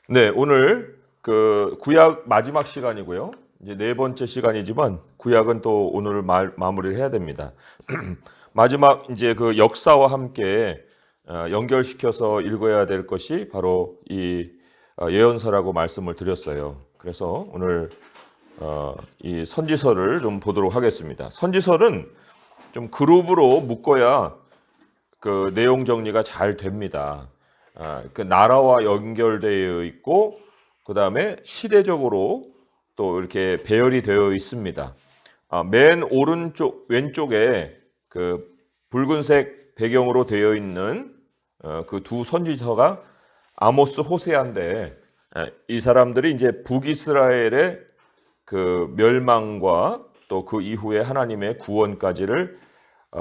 네, 오늘 그 구약 마지막 시간이고요. 이제 네 번째 시간이지만 구약은 또 오늘 마무리를 해야 됩니다. 마지막 이제 그 역사와 함께 연결시켜서 읽어야 될 것이 바로 이 예언서라고 말씀을 드렸어요. 그래서 오늘 이 선지서를 좀 보도록 하겠습니다. 선지서는 좀 그룹으로 묶어야 그 내용 정리가 잘 됩니다. 그 나라와 연결되어 있고 그 다음에 시대적으로 또 이렇게 배열이 되어 있습니다. 맨 오른쪽 왼쪽에 그 붉은색 배경으로 되어 있는 그 두 선지서가 아모스 호세아인데, 이 사람들이 이제 북이스라엘의 그 멸망과 또 그 이후에 하나님의 구원까지를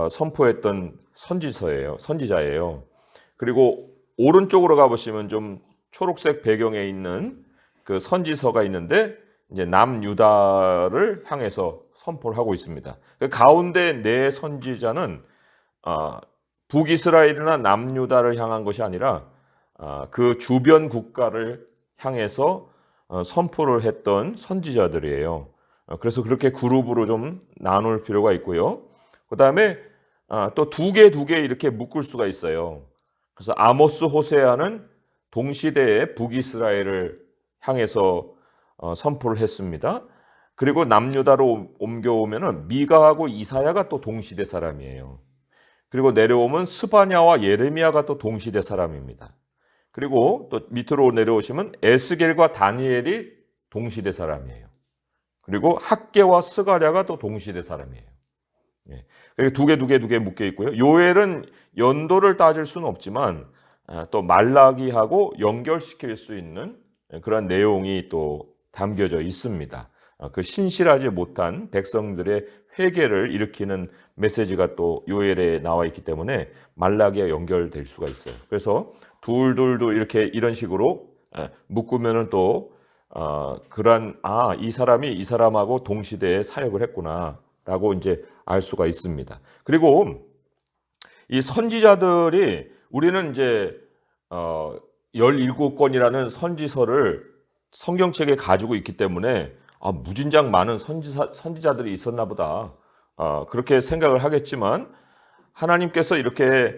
선포했던 선지자예요. 그리고 오른쪽으로 가보시면 좀 초록색 배경에 있는 그 선지서가 있는데 이제 남유다를 향해서 선포를 하고 있습니다. 그 가운데 네 선지자는 북이스라엘이나 남유다를 향한 것이 아니라 그 주변 국가를 향해서 선포를 했던 선지자들이에요. 그래서 그렇게 그룹으로 좀 나눌 필요가 있고요. 그 다음에 또 두 개 이렇게 묶을 수가 있어요. 그래서 아모스 호세아는 동시대에 북이스라엘을 향해서 선포를 했습니다. 그리고 남유다로 옮겨오면은 미가하고 이사야가 또 동시대 사람이에요. 그리고 내려오면 스바냐와 예레미야가 또 동시대 사람입니다. 그리고 또 밑으로 내려오시면 에스겔과 다니엘이 동시대 사람이에요. 그리고 학개와 스가랴가 또 동시대 사람이에요. 두 개 묶여 있고요. 요엘은 연도를 따질 수는 없지만 또 말라기하고 연결시킬 수 있는 그런 내용이 또 담겨져 있습니다. 그 신실하지 못한 백성들의 회개를 일으키는 메시지가 또 요엘에 나와 있기 때문에 말라기와 연결될 수가 있어요. 그래서 둘도 이렇게 이런 식으로 묶으면은 또 그런 이 사람이 이 사람하고 동시대에 사역을 했구나라고 이제 알 수가 있습니다. 그리고 이 선지자들이 우리는 이제 17권이라는 선지서를 성경책에 가지고 있기 때문에 무진장 많은 선지자들이 있었나 보다 그렇게 생각을 하겠지만 하나님께서 이렇게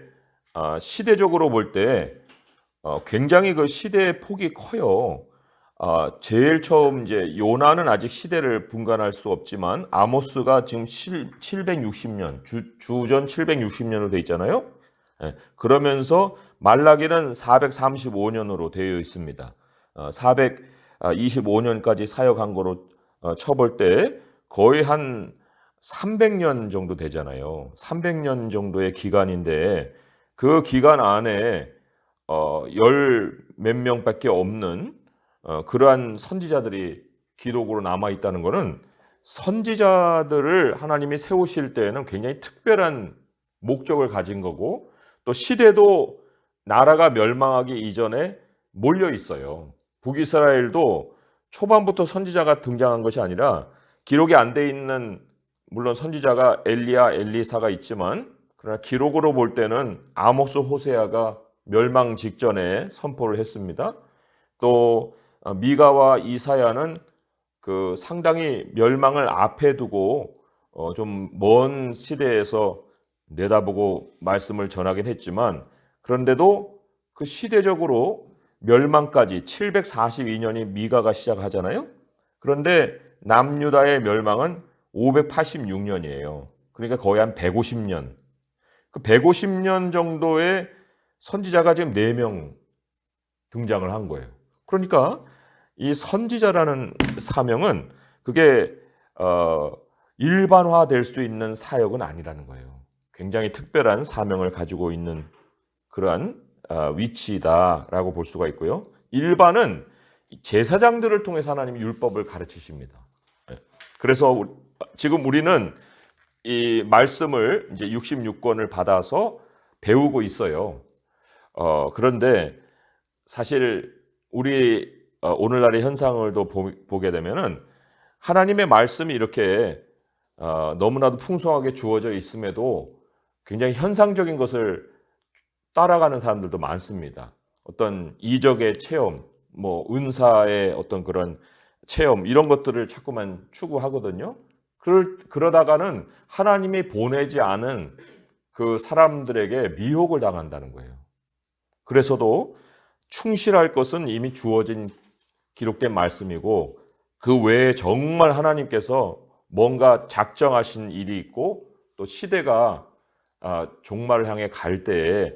시대적으로 볼 때 굉장히 그 시대의 폭이 커요. 제일 처음 이제 요나는 아직 시대를 분간할 수 없지만 아모스가 지금 760년 주전 760년으로 돼 있잖아요. 그러면서 말라기는 435년으로 되어 있습니다. 425년까지 사역한 거로 쳐볼 때 거의 한 300년 정도 되잖아요. 300년 정도의 기간인데 그 기간 안에 열 몇 명밖에 없는 그러한 선지자들이 기록으로 남아 있다는 것은 선지자들을 하나님이 세우실 때에는 굉장히 특별한 목적을 가진 거고 또 시대도 나라가 멸망하기 이전에 몰려 있어요. 북이스라엘도 초반부터 선지자가 등장한 것이 아니라 기록이 안 돼 있는 물론 선지자가 엘리야, 엘리사가 있지만 그러나 기록으로 볼 때는 아모스, 호세아가 멸망 직전에 선포를 했습니다. 또 미가와 이사야는 그 상당히 멸망을 앞에 두고 좀 먼 시대에서 내다보고 말씀을 전하긴 했지만 그런데도 그 시대적으로 멸망까지 742년이 미가가 시작하잖아요. 그런데 남유다의 멸망은 586년이에요. 그러니까 거의 한 150년. 그 150년 정도의 선지자가 지금 4명 등장을 한 거예요. 그러니까 이 선지자라는 사명은 그게 일반화될 수 있는 사역은 아니라는 거예요. 굉장히 특별한 사명을 가지고 있는 그러한 위치다라고 볼 수가 있고요. 일반은 제사장들을 통해서 하나님이 율법을 가르치십니다. 그래서 지금 우리는 이 말씀을 이제 66권을 받아서 배우고 있어요. 그런데 사실 우리 오늘날의 현상을 보게 되면은 하나님의 말씀이 이렇게 너무나도 풍성하게 주어져 있음에도 굉장히 현상적인 것을 따라가는 사람들도 많습니다. 어떤 이적의 체험, 뭐 은사의 어떤 그런 체험 이런 것들을 자꾸만 추구하거든요. 그러다가는 하나님이 보내지 않은 그 사람들에게 미혹을 당한다는 거예요. 그래서도 충실할 것은 이미 주어진 기록된 말씀이고 그 외에 정말 하나님께서 뭔가 작정하신 일이 있고 또 시대가 종말을 향해 갈 때에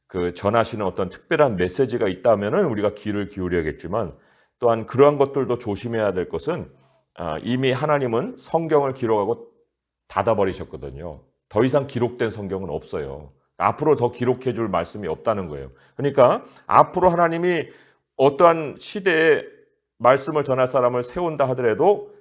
그 전하시는 어떤 특별한 메시지가 있다면은 우리가 귀를 기울여야겠지만 또한 그러한 것들도 조심해야 될 것은 이미 하나님은 성경을 기록하고 닫아버리셨거든요. 더 이상 기록된 성경은 없어요. 앞으로 더 기록해 줄 말씀이 없다는 거예요. 그러니까 앞으로 하나님이 어떠한 시대에 말씀을 전할 사람을 세운다 하더라도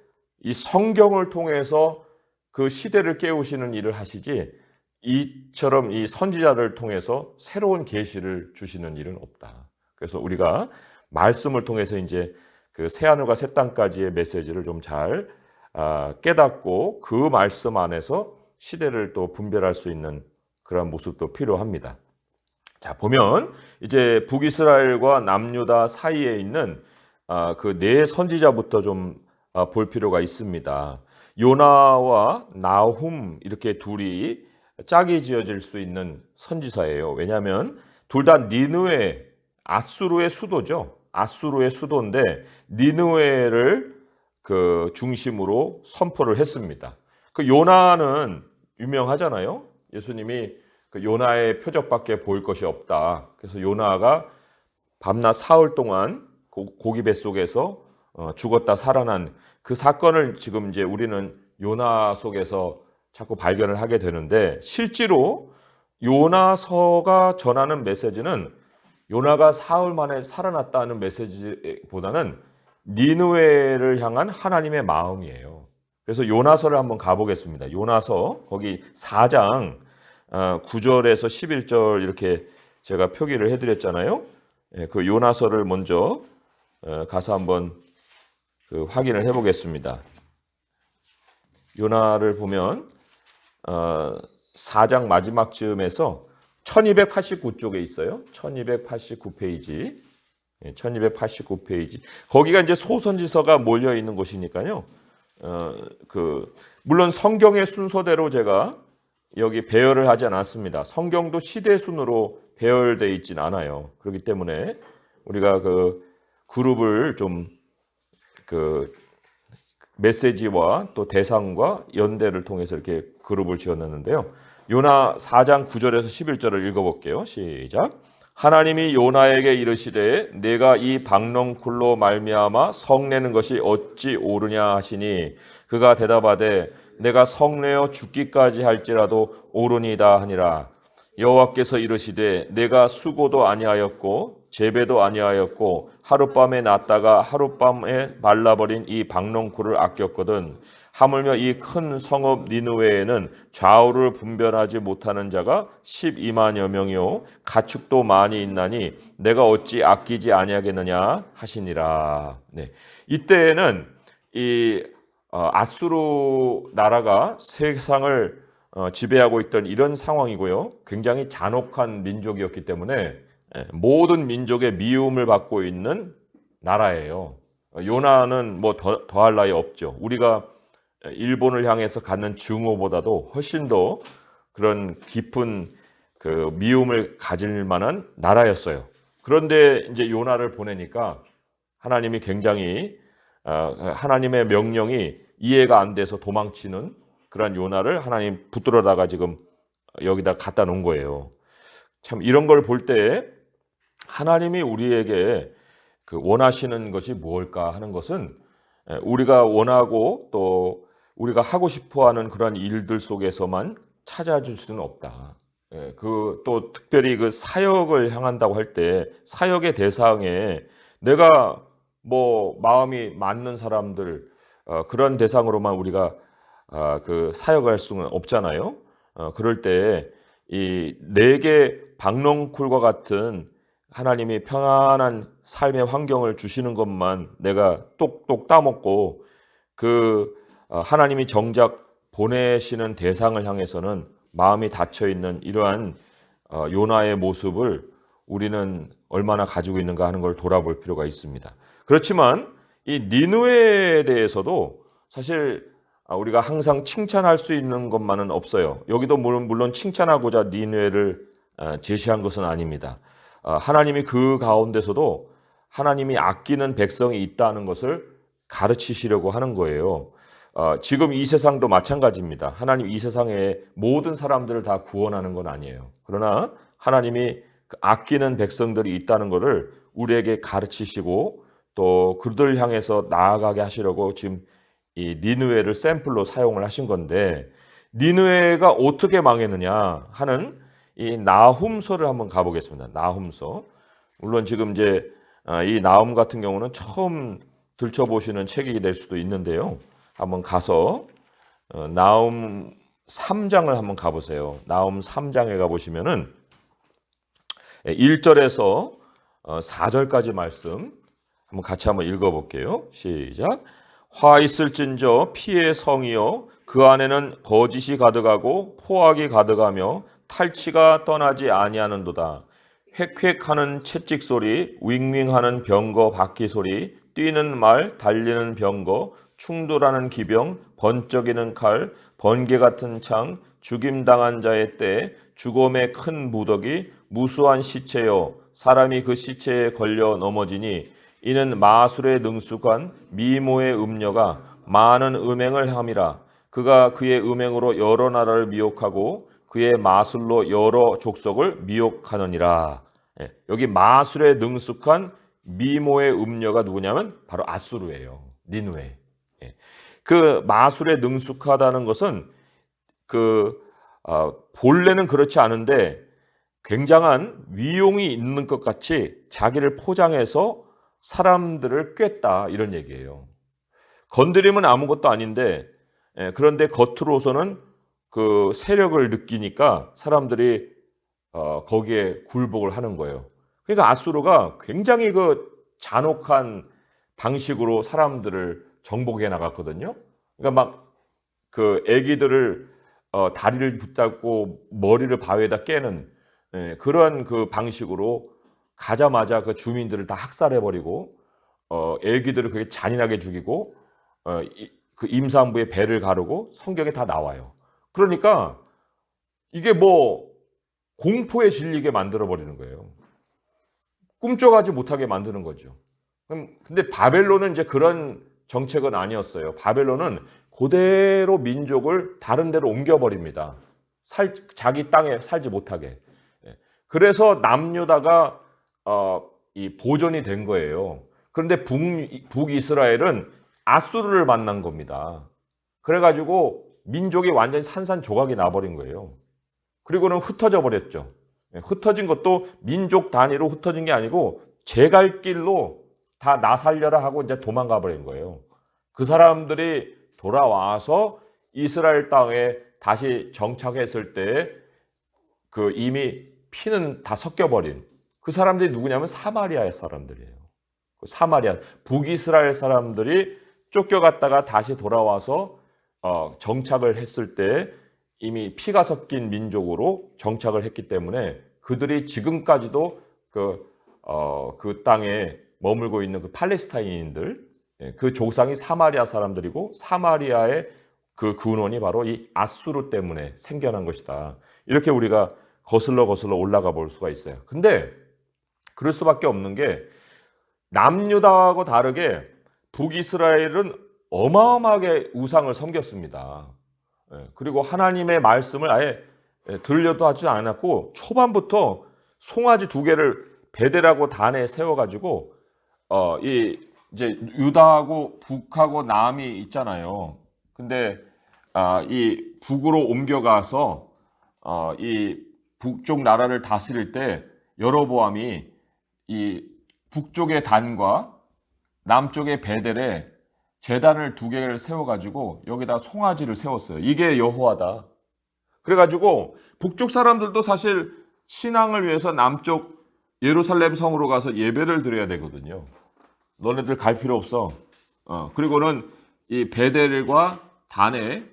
이 성경을 통해서 그 시대를 깨우시는 일을 하시지 이처럼 이 선지자를 통해서 새로운 계시를 주시는 일은 없다. 그래서 우리가 말씀을 통해서 이제 그 새하늘과 새 땅까지의 메시지를 좀 잘 깨닫고 그 말씀 안에서 시대를 또 분별할 수 있는 그런 모습도 필요합니다. 자, 보면 이제 북이스라엘과 남유다 사이에 있는 그 네 선지자부터 좀 볼 필요가 있습니다. 요나와 나훔 이렇게 둘이 짝이 지어질 수 있는 선지사예요. 왜냐하면 둘 다 니느웨 아수르의 수도죠. 아수르의 수도인데 니느웨를 그 중심으로 선포를 했습니다. 그 요나는 유명하잖아요. 예수님이 그 요나의 표적밖에 보일 것이 없다. 그래서 요나가 밤낮 사흘 동안 고기 뱃속에서 죽었다 살아난 그 사건을 지금 이제 우리는 요나 속에서 자꾸 발견을 하게 되는데 실제로 요나서가 전하는 메시지는 요나가 사흘 만에 살아났다는 메시지보다는 니느웨를 향한 하나님의 마음이에요. 그래서 요나서를 한번 가보겠습니다. 요나서 거기 4장 9절에서 11절 이렇게 제가 표기를 해드렸잖아요. 그 요나서를 먼저 가서 한번 그 확인을 해보겠습니다. 요나를 보면 4장 마지막 즈음에서 1289쪽에 있어요. 1289페이지. 1289페이지. 거기가 이제 소선지서가 몰려 있는 곳이니까요. 물론 성경의 순서대로 제가 여기 배열을 하지 않았습니다. 성경도 시대 순으로 배열되어 있진 않아요. 그렇기 때문에 우리가 그 그룹을 좀 그 메시지와 또 대상과 연대를 통해서 이렇게 그룹을 지어놨는데요. 요나 4장 9절에서 11절을 읽어볼게요. 시작. 하나님이 요나에게 이르시되 내가 이 박넝쿨로 말미암아 성내는 것이 어찌 옳으냐 하시니 그가 대답하되 내가 성내어 죽기까지 할지라도 옳으니이다 하니라. 여호와께서 이르시되 내가 수고도 아니하였고 재배도 아니하였고 하룻밤에 났다가 하룻밤에 말라버린 이 박넝쿨을 아꼈거든. 하물며 이 큰 성읍 니느웨에는 좌우를 분별하지 못하는 자가 12만여 명이요 가축도 많이 있나니 내가 어찌 아끼지 아니하겠느냐 하시니라. 네. 이때에는 이 아수르 나라가 세상을 지배하고 있던 이런 상황이고요. 굉장히 잔혹한 민족이었기 때문에 모든 민족의 미움을 받고 있는 나라예요. 요나는 뭐 더할 나위 없죠. 우리가 일본을 향해서 갖는 증오보다도 훨씬 더 그런 깊은 그 미움을 가질 만한 나라였어요. 그런데 이제 요나를 보내니까 하나님이 굉장히 하나님의 명령이 이해가 안 돼서 도망치는 그런 요나를 하나님 붙들어다가 지금 여기다 갖다 놓은 거예요. 참 이런 걸 볼 때 하나님이 우리에게 그 원하시는 것이 무엇일까 하는 것은 우리가 원하고 또 우리가 하고 싶어하는 그런 일들 속에서만 찾아줄 수는 없다. 그 또 특별히 그 사역을 향한다고 할 때 사역의 대상에 내가 뭐 마음이 맞는 사람들 그런 대상으로만 우리가 그 사역할 수는 없잖아요. 그럴 때 이 내게 박넝쿨과 같은 하나님이 편안한 삶의 환경을 주시는 것만 내가 똑똑 따먹고 그 하나님이 정작 보내시는 대상을 향해서는 마음이 닫혀 있는 이러한 요나의 모습을 우리는 얼마나 가지고 있는가 하는 걸 돌아볼 필요가 있습니다. 그렇지만 이 니느웨에 대해서도 사실 우리가 항상 칭찬할 수 있는 것만은 없어요. 여기도 물론 칭찬하고자 니느웨를 제시한 것은 아닙니다. 하나님이 그 가운데서도 하나님이 아끼는 백성이 있다는 것을 가르치시려고 하는 거예요. 지금 이 세상도 마찬가지입니다. 하나님 이 세상의 모든 사람들을 다 구원하는 건 아니에요. 그러나 하나님이 아끼는 백성들이 있다는 것을 우리에게 가르치시고 또 그들을 향해서 나아가게 하시려고 지금 이 니느웨를 샘플로 사용을 하신 건데, 니느웨가 어떻게 망했느냐 하는 이 나훔서를 한번 가보겠습니다. 나훔서. 물론 지금 이제 이 나훔 같은 경우는 처음 들춰보시는 책이 될 수도 있는데요. 한번 가서 나훔 3장을 한번 가보세요. 나훔 3장에 가보시면은 1절에서 4절까지 말씀 한번 같이 한번 읽어볼게요. 시작. 화 있을진저 피의 성이여 그 안에는 거짓이 가득하고 포악이 가득하며 탈취가 떠나지 아니하는도다. 획획하는 채찍 소리, 윙윙하는 병거 바퀴 소리, 뛰는 말, 달리는 병거, 충돌하는 기병, 번쩍이는 칼, 번개 같은 창, 죽임당한 자의 때, 죽음의 큰 무더기, 무수한 시체여 사람이 그 시체에 걸려 넘어지니 이는 마술에 능숙한 미모의 음녀가 많은 음행을 함이라. 그가 그의 음행으로 여러 나라를 미혹하고 그의 마술로 여러 족속을 미혹하느니라. 여기 마술에 능숙한 미모의 음녀가 누구냐면 바로 아수르예요. 니느웨. 그 마술에 능숙하다는 것은 본래는 그렇지 않은데 굉장한 위용이 있는 것 같이 자기를 포장해서 사람들을 꿰다 이런 얘기예요. 건드리면 아무것도 아닌데 그런데 겉으로서는 그 세력을 느끼니까 사람들이 거기에 굴복을 하는 거예요. 그러니까 아수르가 굉장히 그 잔혹한 방식으로 사람들을 정복해 나갔거든요. 그러니까 막 그 애기들을 다리를 붙잡고 머리를 바위에다 깨는 그런 그 방식으로 가자마자 그 주민들을 다 학살해버리고 애기들을 그렇게 잔인하게 죽이고 그 임산부의 배를 가르고 성경에 다 나와요. 그러니까 이게 뭐 공포에 질리게 만들어버리는 거예요. 꿈쩍하지 못하게 만드는 거죠. 근데 바벨론은 이제 그런 정책은 아니었어요. 바벨론은 그대로 민족을 다른 데로 옮겨버립니다. 자기 땅에 살지 못하게. 그래서 남유다가 이 보존이 된 거예요. 그런데 북이스라엘은 아수르를 만난 겁니다. 그래가지고 민족이 완전히 산산조각이 나버린 거예요. 그리고는 흩어져 버렸죠. 흩어진 것도 민족 단위로 흩어진 게 아니고 제갈 길로 다 나 살려라 하고 이제 도망가 버린 거예요. 그 사람들이 돌아와서 이스라엘 땅에 다시 정착했을 때 그 이미 피는 다 섞여버린 그 사람들이 누구냐면 사마리아의 사람들이에요. 사마리아, 북이스라엘 사람들이 쫓겨갔다가 다시 돌아와서 정착을 했을 때 이미 피가 섞인 민족으로 정착을 했기 때문에 그들이 지금까지도 그 땅에 머물고 있는 그 팔레스타인인들, 그 조상이 사마리아 사람들이고 사마리아의 그 근원이 바로 이 아수르 때문에 생겨난 것이다. 이렇게 우리가 거슬러 올라가 볼 수가 있어요. 근데 그럴 수밖에 없는 게 남유다하고 다르게 북이스라엘은 어마어마하게 우상을 섬겼습니다. 그리고 하나님의 말씀을 아예 들려도 하지 않았고 초반부터 송아지 2개를 베델하고 단에 세워가지고 이제 유다하고 북하고 남이 있잖아요. 근데 이 북으로 옮겨가서 이 북쪽 나라를 다스릴 때 여로보암이 이 북쪽의 단과 남쪽의 베델에 제단을 2개를 세워가지고 여기다 송아지를 세웠어요. 이게 여호와다. 그래가지고 북쪽 사람들도 사실 신앙을 위해서 남쪽 예루살렘 성으로 가서 예배를 드려야 되거든요. 너네들 갈 필요 없어. 그리고는 이 베델과 단에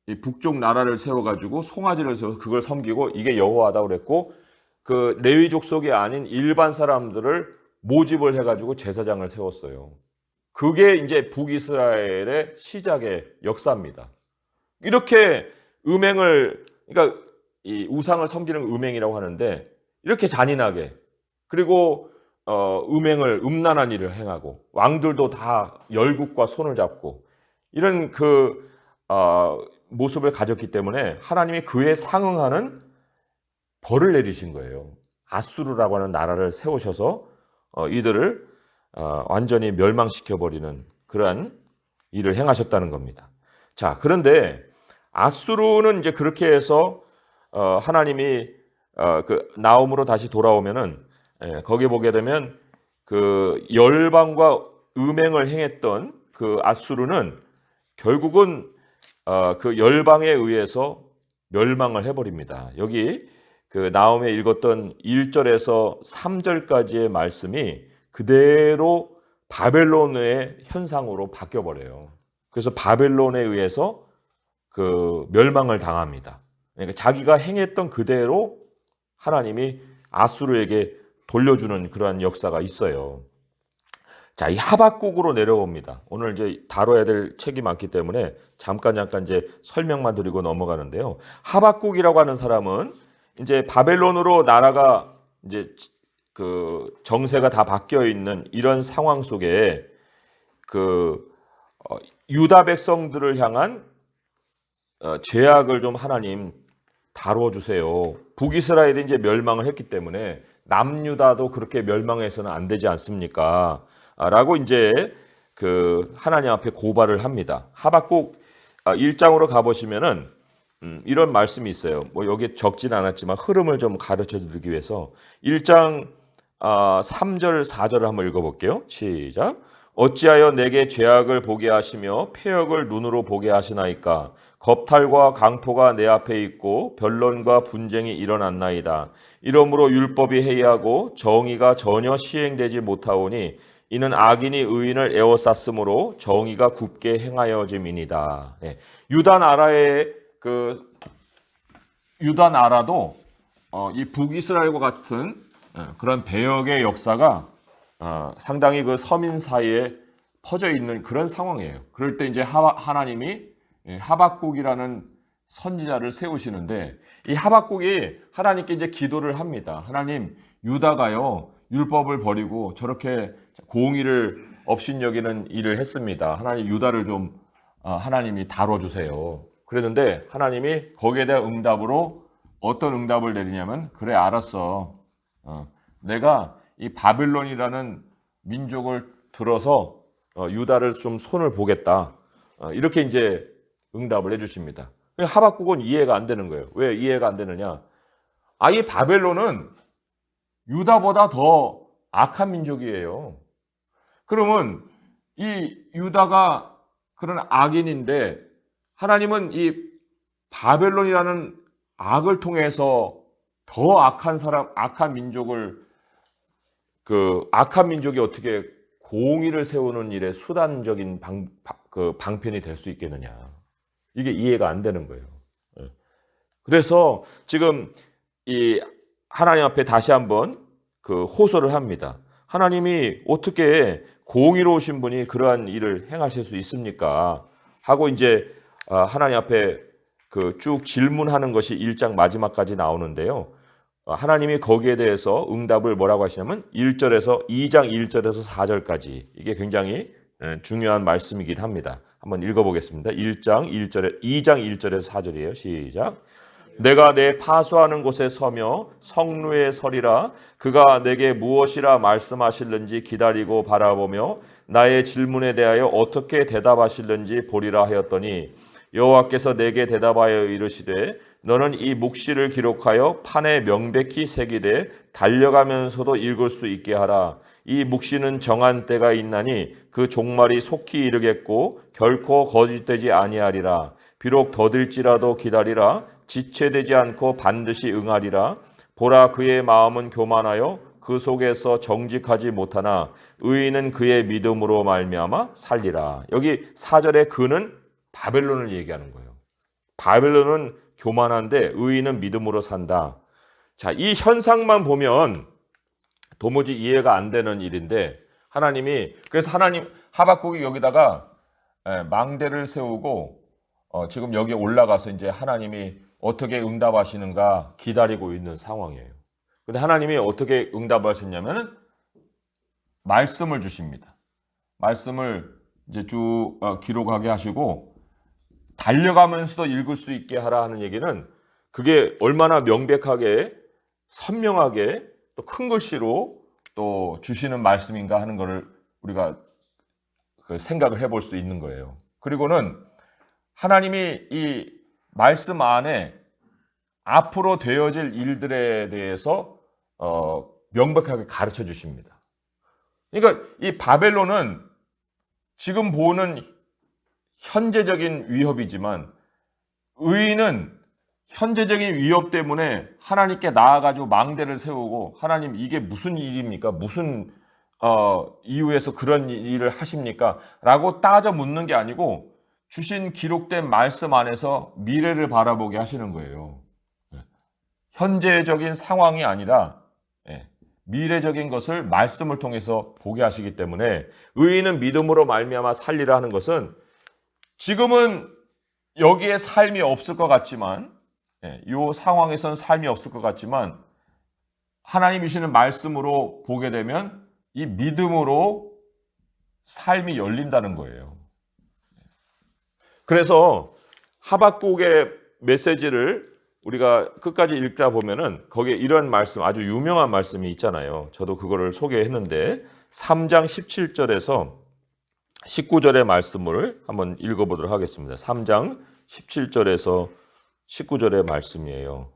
이 북쪽 나라를 세워가지고 송아지를 세워 그걸 섬기고 이게 여호와다 그랬고 그 레위 족속이 아닌 일반 사람들을 모집을 해가지고 제사장을 세웠어요. 그게 이제 북이스라엘의 시작의 역사입니다. 이렇게 음행을, 그러니까 이 우상을 섬기는 음행이라고 하는데 이렇게 잔인하게, 그리고 음행을, 음란한 일을 행하고 왕들도 다 열국과 손을 잡고 이런 모습을 가졌기 때문에 하나님이 그에 상응하는 벌을 내리신 거예요. 아수르라고 하는 나라를 세우셔서 이들을 완전히 멸망시켜 버리는 그러한 일을 행하셨다는 겁니다. 자, 그런데 아수르는 이제 그렇게 해서 하나님이 그 나움으로 다시 돌아오면은 거기에 보게 되면 그 열방과 음행을 행했던 그 아수르는 결국은 그 열방에 의해서 멸망을 해버립니다. 여기 그 나움에 읽었던 1절에서 3절까지의 말씀이 그대로 바벨론의 현상으로 바뀌어버려요. 그래서 바벨론에 의해서 그 멸망을 당합니다. 그러니까 자기가 행했던 그대로 하나님이 아수르에게 돌려주는 그러한 역사가 있어요. 자, 이 하박국으로 내려옵니다. 오늘 이제 다뤄야 될 책이 많기 때문에 잠깐 이제 설명만 드리고 넘어가는데요. 하박국이라고 하는 사람은 이제 바벨론으로 나라가 이제 그 정세가 다 바뀌어 있는 이런 상황 속에 그 유다 백성들을 향한 죄악을 좀 하나님 다루어 주세요. 북이스라엘이 이제 멸망을 했기 때문에 남유다도 그렇게 멸망해서는 안 되지 않습니까? 라고 이제 그 하나님 앞에 고발을 합니다. 하박국 1장으로 가보시면은 이런 말씀이 있어요. 뭐 여기 적진 않았지만 흐름을 좀 가르쳐 드리기 위해서 1장 3절 4절을 한번 읽어볼게요. 시작. 어찌하여 내게 죄악을 보게 하시며 패역을 눈으로 보게 하시나이까? 겁탈과 강포가 내 앞에 있고 변론과 분쟁이 일어났나이다. 이러므로 율법이 해이하고 정의가 전혀 시행되지 못하오니 이는 악인이 의인을 에워쌌으므로 정의가 굽게 행하여짐이니이다. 네. 유다 나라도 이 북이스라엘과 같은 그런 배역의 역사가 상당히 그 서민 사이에 퍼져 있는 그런 상황이에요. 그럴 때 이제 하나님이 하박국이라는 선지자를 세우시는데 이 하박국이 하나님께 이제 기도를 합니다. 하나님, 유다가요 율법을 버리고 저렇게 공의를 업신여기는 일을 했습니다. 하나님, 유다를 좀 하나님이 다뤄주세요. 그랬는데 하나님이 거기에 대한 응답으로 어떤 응답을 내리냐면, 그래 알았어. 내가 이 바빌론이라는 민족을 들어서 유다를 좀 손을 보겠다. 이렇게 이제 응답을 해주십니다. 하박국은 이해가 안 되는 거예요. 왜 이해가 안 되느냐? 이 바벨론은 유다보다 더 악한 민족이에요. 그러면 이 유다가 그런 악인인데 하나님은 이 바벨론이라는 악을 통해서 더 악한 민족을, 그 악한 민족이 어떻게 공의를 세우는 일에 수단적인 방편이 될 수 있겠느냐. 이게 이해가 안 되는 거예요. 그래서 지금 이 하나님 앞에 다시 한번 그 호소를 합니다. 하나님이 어떻게 공의로우신 분이 그러한 일을 행하실 수 있습니까? 하고 이제 하나님 앞에 그 쭉 질문하는 것이 1장 마지막까지 나오는데요. 하나님이 거기에 대해서 응답을 뭐라고 하시냐면 2장 1절에서 4절까지, 이게 굉장히 중요한 말씀이긴 합니다. 한번 읽어보겠습니다. 2장 1절에서 4절이에요. 시작. 내가 내 파수하는 곳에 서며 성루에 서리라. 그가 내게 무엇이라 말씀하실는지 기다리고 바라보며 나의 질문에 대하여 어떻게 대답하실는지 보리라 하였더니, 여호와께서 내게 대답하여 이르시되 너는 이 묵시를 기록하여 판에 명백히 새기되 달려가면서도 읽을 수 있게 하라. 이 묵시는 정한 때가 있나니 그 종말이 속히 이르겠고 결코 거짓되지 아니하리라. 비록 더딜지라도 기다리라. 지체되지 않고 반드시 응하리라. 보라, 그의 마음은 교만하여 그 속에서 정직하지 못하나 의인은 그의 믿음으로 말미암아 살리라. 여기 4절의 그는 바벨론을 얘기하는 거예요. 바벨론은 교만한데 의인은 믿음으로 산다. 자, 이 현상만 보면 도무지 이해가 안 되는 일인데 그래서 하나님 하박국이 여기다가 망대를 세우고 지금 여기 올라가서 이제 하나님이 어떻게 응답하시는가 기다리고 있는 상황이에요. 근데 하나님이 어떻게 응답하셨냐면 말씀을 주십니다. 말씀을 이제 쭉 기록하게 하시고 달려가면서도 읽을 수 있게 하라 하는 얘기는 그게 얼마나 명백하게 선명하게 또 큰 글씨로 또 주시는 말씀인가 하는 것을 우리가 생각을 해볼 수 있는 거예요. 그리고는 하나님이 이 말씀 안에 앞으로 되어질 일들에 대해서 명백하게 가르쳐 주십니다. 그러니까 이 바벨론은 지금 보는 현재적인 위협이지만 의인은 현재적인 위협 때문에 하나님께 나아가지고 망대를 세우고 하나님 이게 무슨 일입니까? 무슨 이유에서 그런 일을 하십니까? 라고 따져 묻는 게 아니고 주신 기록된 말씀 안에서 미래를 바라보게 하시는 거예요. 현재적인 상황이 아니라 미래적인 것을 말씀을 통해서 보게 하시기 때문에 의인은 믿음으로 말미암아 살리라 하는 것은 지금은 여기에 삶이 없을 것 같지만 이 상황에서는 삶이 없을 것 같지만 하나님이 주시는 말씀으로 보게 되면 이 믿음으로 삶이 열린다는 거예요. 그래서 하박국의 메시지를 우리가 끝까지 읽다 보면은 거기에 이런 말씀, 아주 유명한 말씀이 있잖아요. 저도 그거를 소개했는데 3장 17절에서 19절의 말씀을 한번 읽어보도록 하겠습니다. 3장 17절에서 19절의 말씀이에요.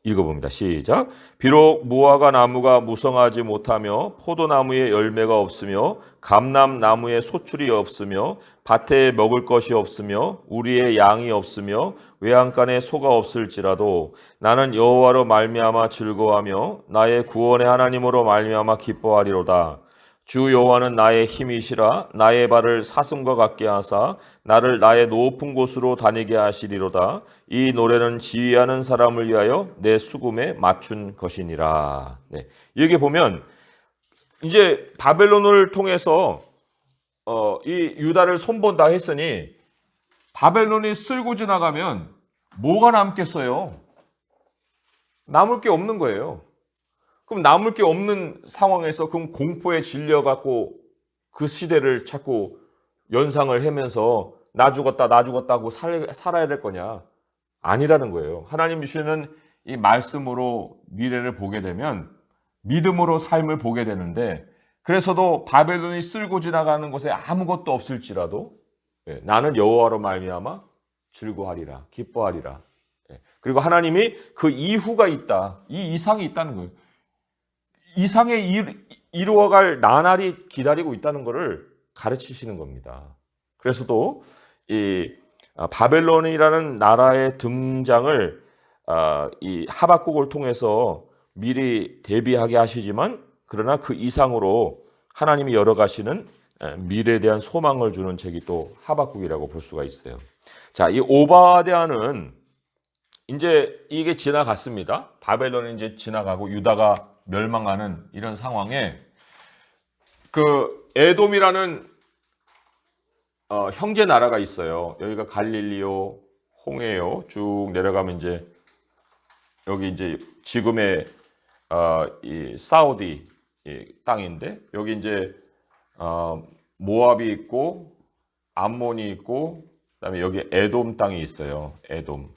읽어봅니다. 시작. 비록 무화과 나무가 무성하지 못하며 포도나무에 열매가 없으며 감람나무에 소출이 없으며 밭에 먹을 것이 없으며 우리의 양이 없으며 외양간에 소가 없을지라도 나는 여호와로 말미암아 즐거워하며 나의 구원의 하나님으로 말미암아 기뻐하리로다. 주 여호와는 나의 힘이시라. 나의 발을 사슴과 같게 하사 나를 나의 높은 곳으로 다니게 하시리로다. 이 노래는 지휘하는 사람을 위하여 내 수금에 맞춘 것이니라. 여기 보면 이제 바벨론을 통해서 이 유다를 손본다 했으니 바벨론이 쓸고 지나가면 뭐가 남겠어요? 남을 게 없는 거예요. 그럼 남을 게 없는 상황에서 그럼 공포에 질려갖고 그 시대를 자꾸 연상을 하면서 나 죽었다고 살아야 될 거냐? 아니라는 거예요. 하나님 주시는 이 말씀으로 미래를 보게 되면 믿음으로 삶을 보게 되는데 그래서도 바벨론이 쓸고 지나가는 곳에 아무것도 없을지라도 나는 여호와로 말미암아 즐거워하리라, 기뻐하리라. 그리고 하나님이 그 이후가 있다. 이 이상이 있다는 거예요. 이상에 이루어갈 나날이 기다리고 있다는 것을 가르치시는 겁니다. 그래서도 이 바벨론이라는 나라의 등장을 이 하박국을 통해서 미리 대비하게 하시지만 그러나 그 이상으로 하나님이 열어가시는 미래에 대한 소망을 주는 책이 또 하박국이라고 볼 수가 있어요. 자, 이 오바댜는 이제 이게 지나갔습니다. 바벨론이 이제 지나가고 유다가 멸망하는 이런 상황에 그 에돔이라는 형제 나라가 있어요. 여기가 갈릴리오, 홍해요. 쭉 내려가면 이제 여기 이제 지금의 이 사우디 땅인데 여기 이제 모압이 있고 암몬이 있고 그다음에 여기 에돔 땅이 있어요. 에돔.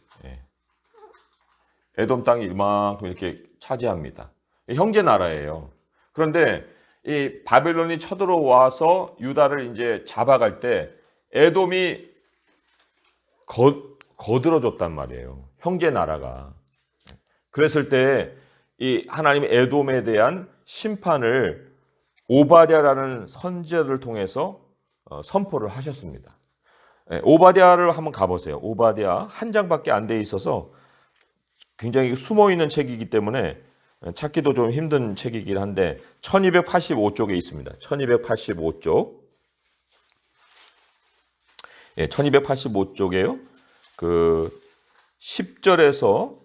에돔 땅이 이만큼 이렇게 차지합니다. 형제 나라예요. 그런데 이 바벨론이 쳐들어와서 유다를 이제 잡아갈 때 에돔이 거들어줬단 말이에요. 형제 나라가. 그랬을 때 이 하나님의 에돔에 대한 심판을 오바댜라는 선지자를 통해서 선포를 하셨습니다. 오바댜를 한번 가보세요. 오바댜 한 장밖에 안 돼 있어서 굉장히 숨어 있는 책이기 때문에 찾기도 좀 힘든 책이긴 한데 1285쪽에 있습니다. 1285쪽. 1285쪽에요. 그 10절에서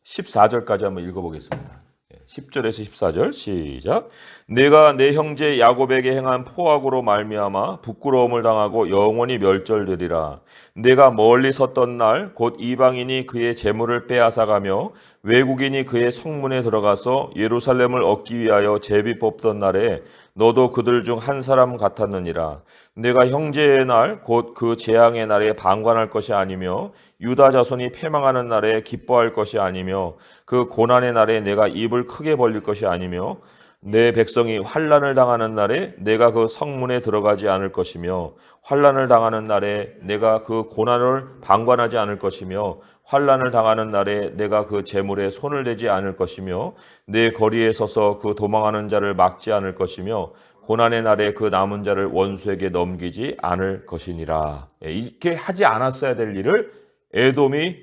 14절까지 한번 읽어보겠습니다. 10절에서 14절 시작. 내가 내 형제 야곱에게 행한 포악으로 말미암아 부끄러움을 당하고 영원히 멸절되리라. 내가 멀리 섰던 날 곧 이방인이 그의 재물을 빼앗아가며 외국인이 그의 성문에 들어가서 예루살렘을 얻기 위하여 제비 뽑던 날에 너도 그들 중 한 사람 같았느니라. 내가 형제의 날 곧 그 재앙의 날에 방관할 것이 아니며 유다 자손이 패망하는 날에 기뻐할 것이 아니며 그 고난의 날에 내가 입을 크게 벌릴 것이 아니며 내 백성이 환난을 당하는 날에 내가 그 성문에 들어가지 않을 것이며 환난을 당하는 날에 내가 그 고난을 방관하지 않을 것이며 환난을 당하는 날에 내가 그 재물에 손을 대지 않을 것이며 내 거리에 서서 그 도망하는 자를 막지 않을 것이며 고난의 날에 그 남은 자를 원수에게 넘기지 않을 것이니라. 이렇게 하지 않았어야 될 일을 에돔이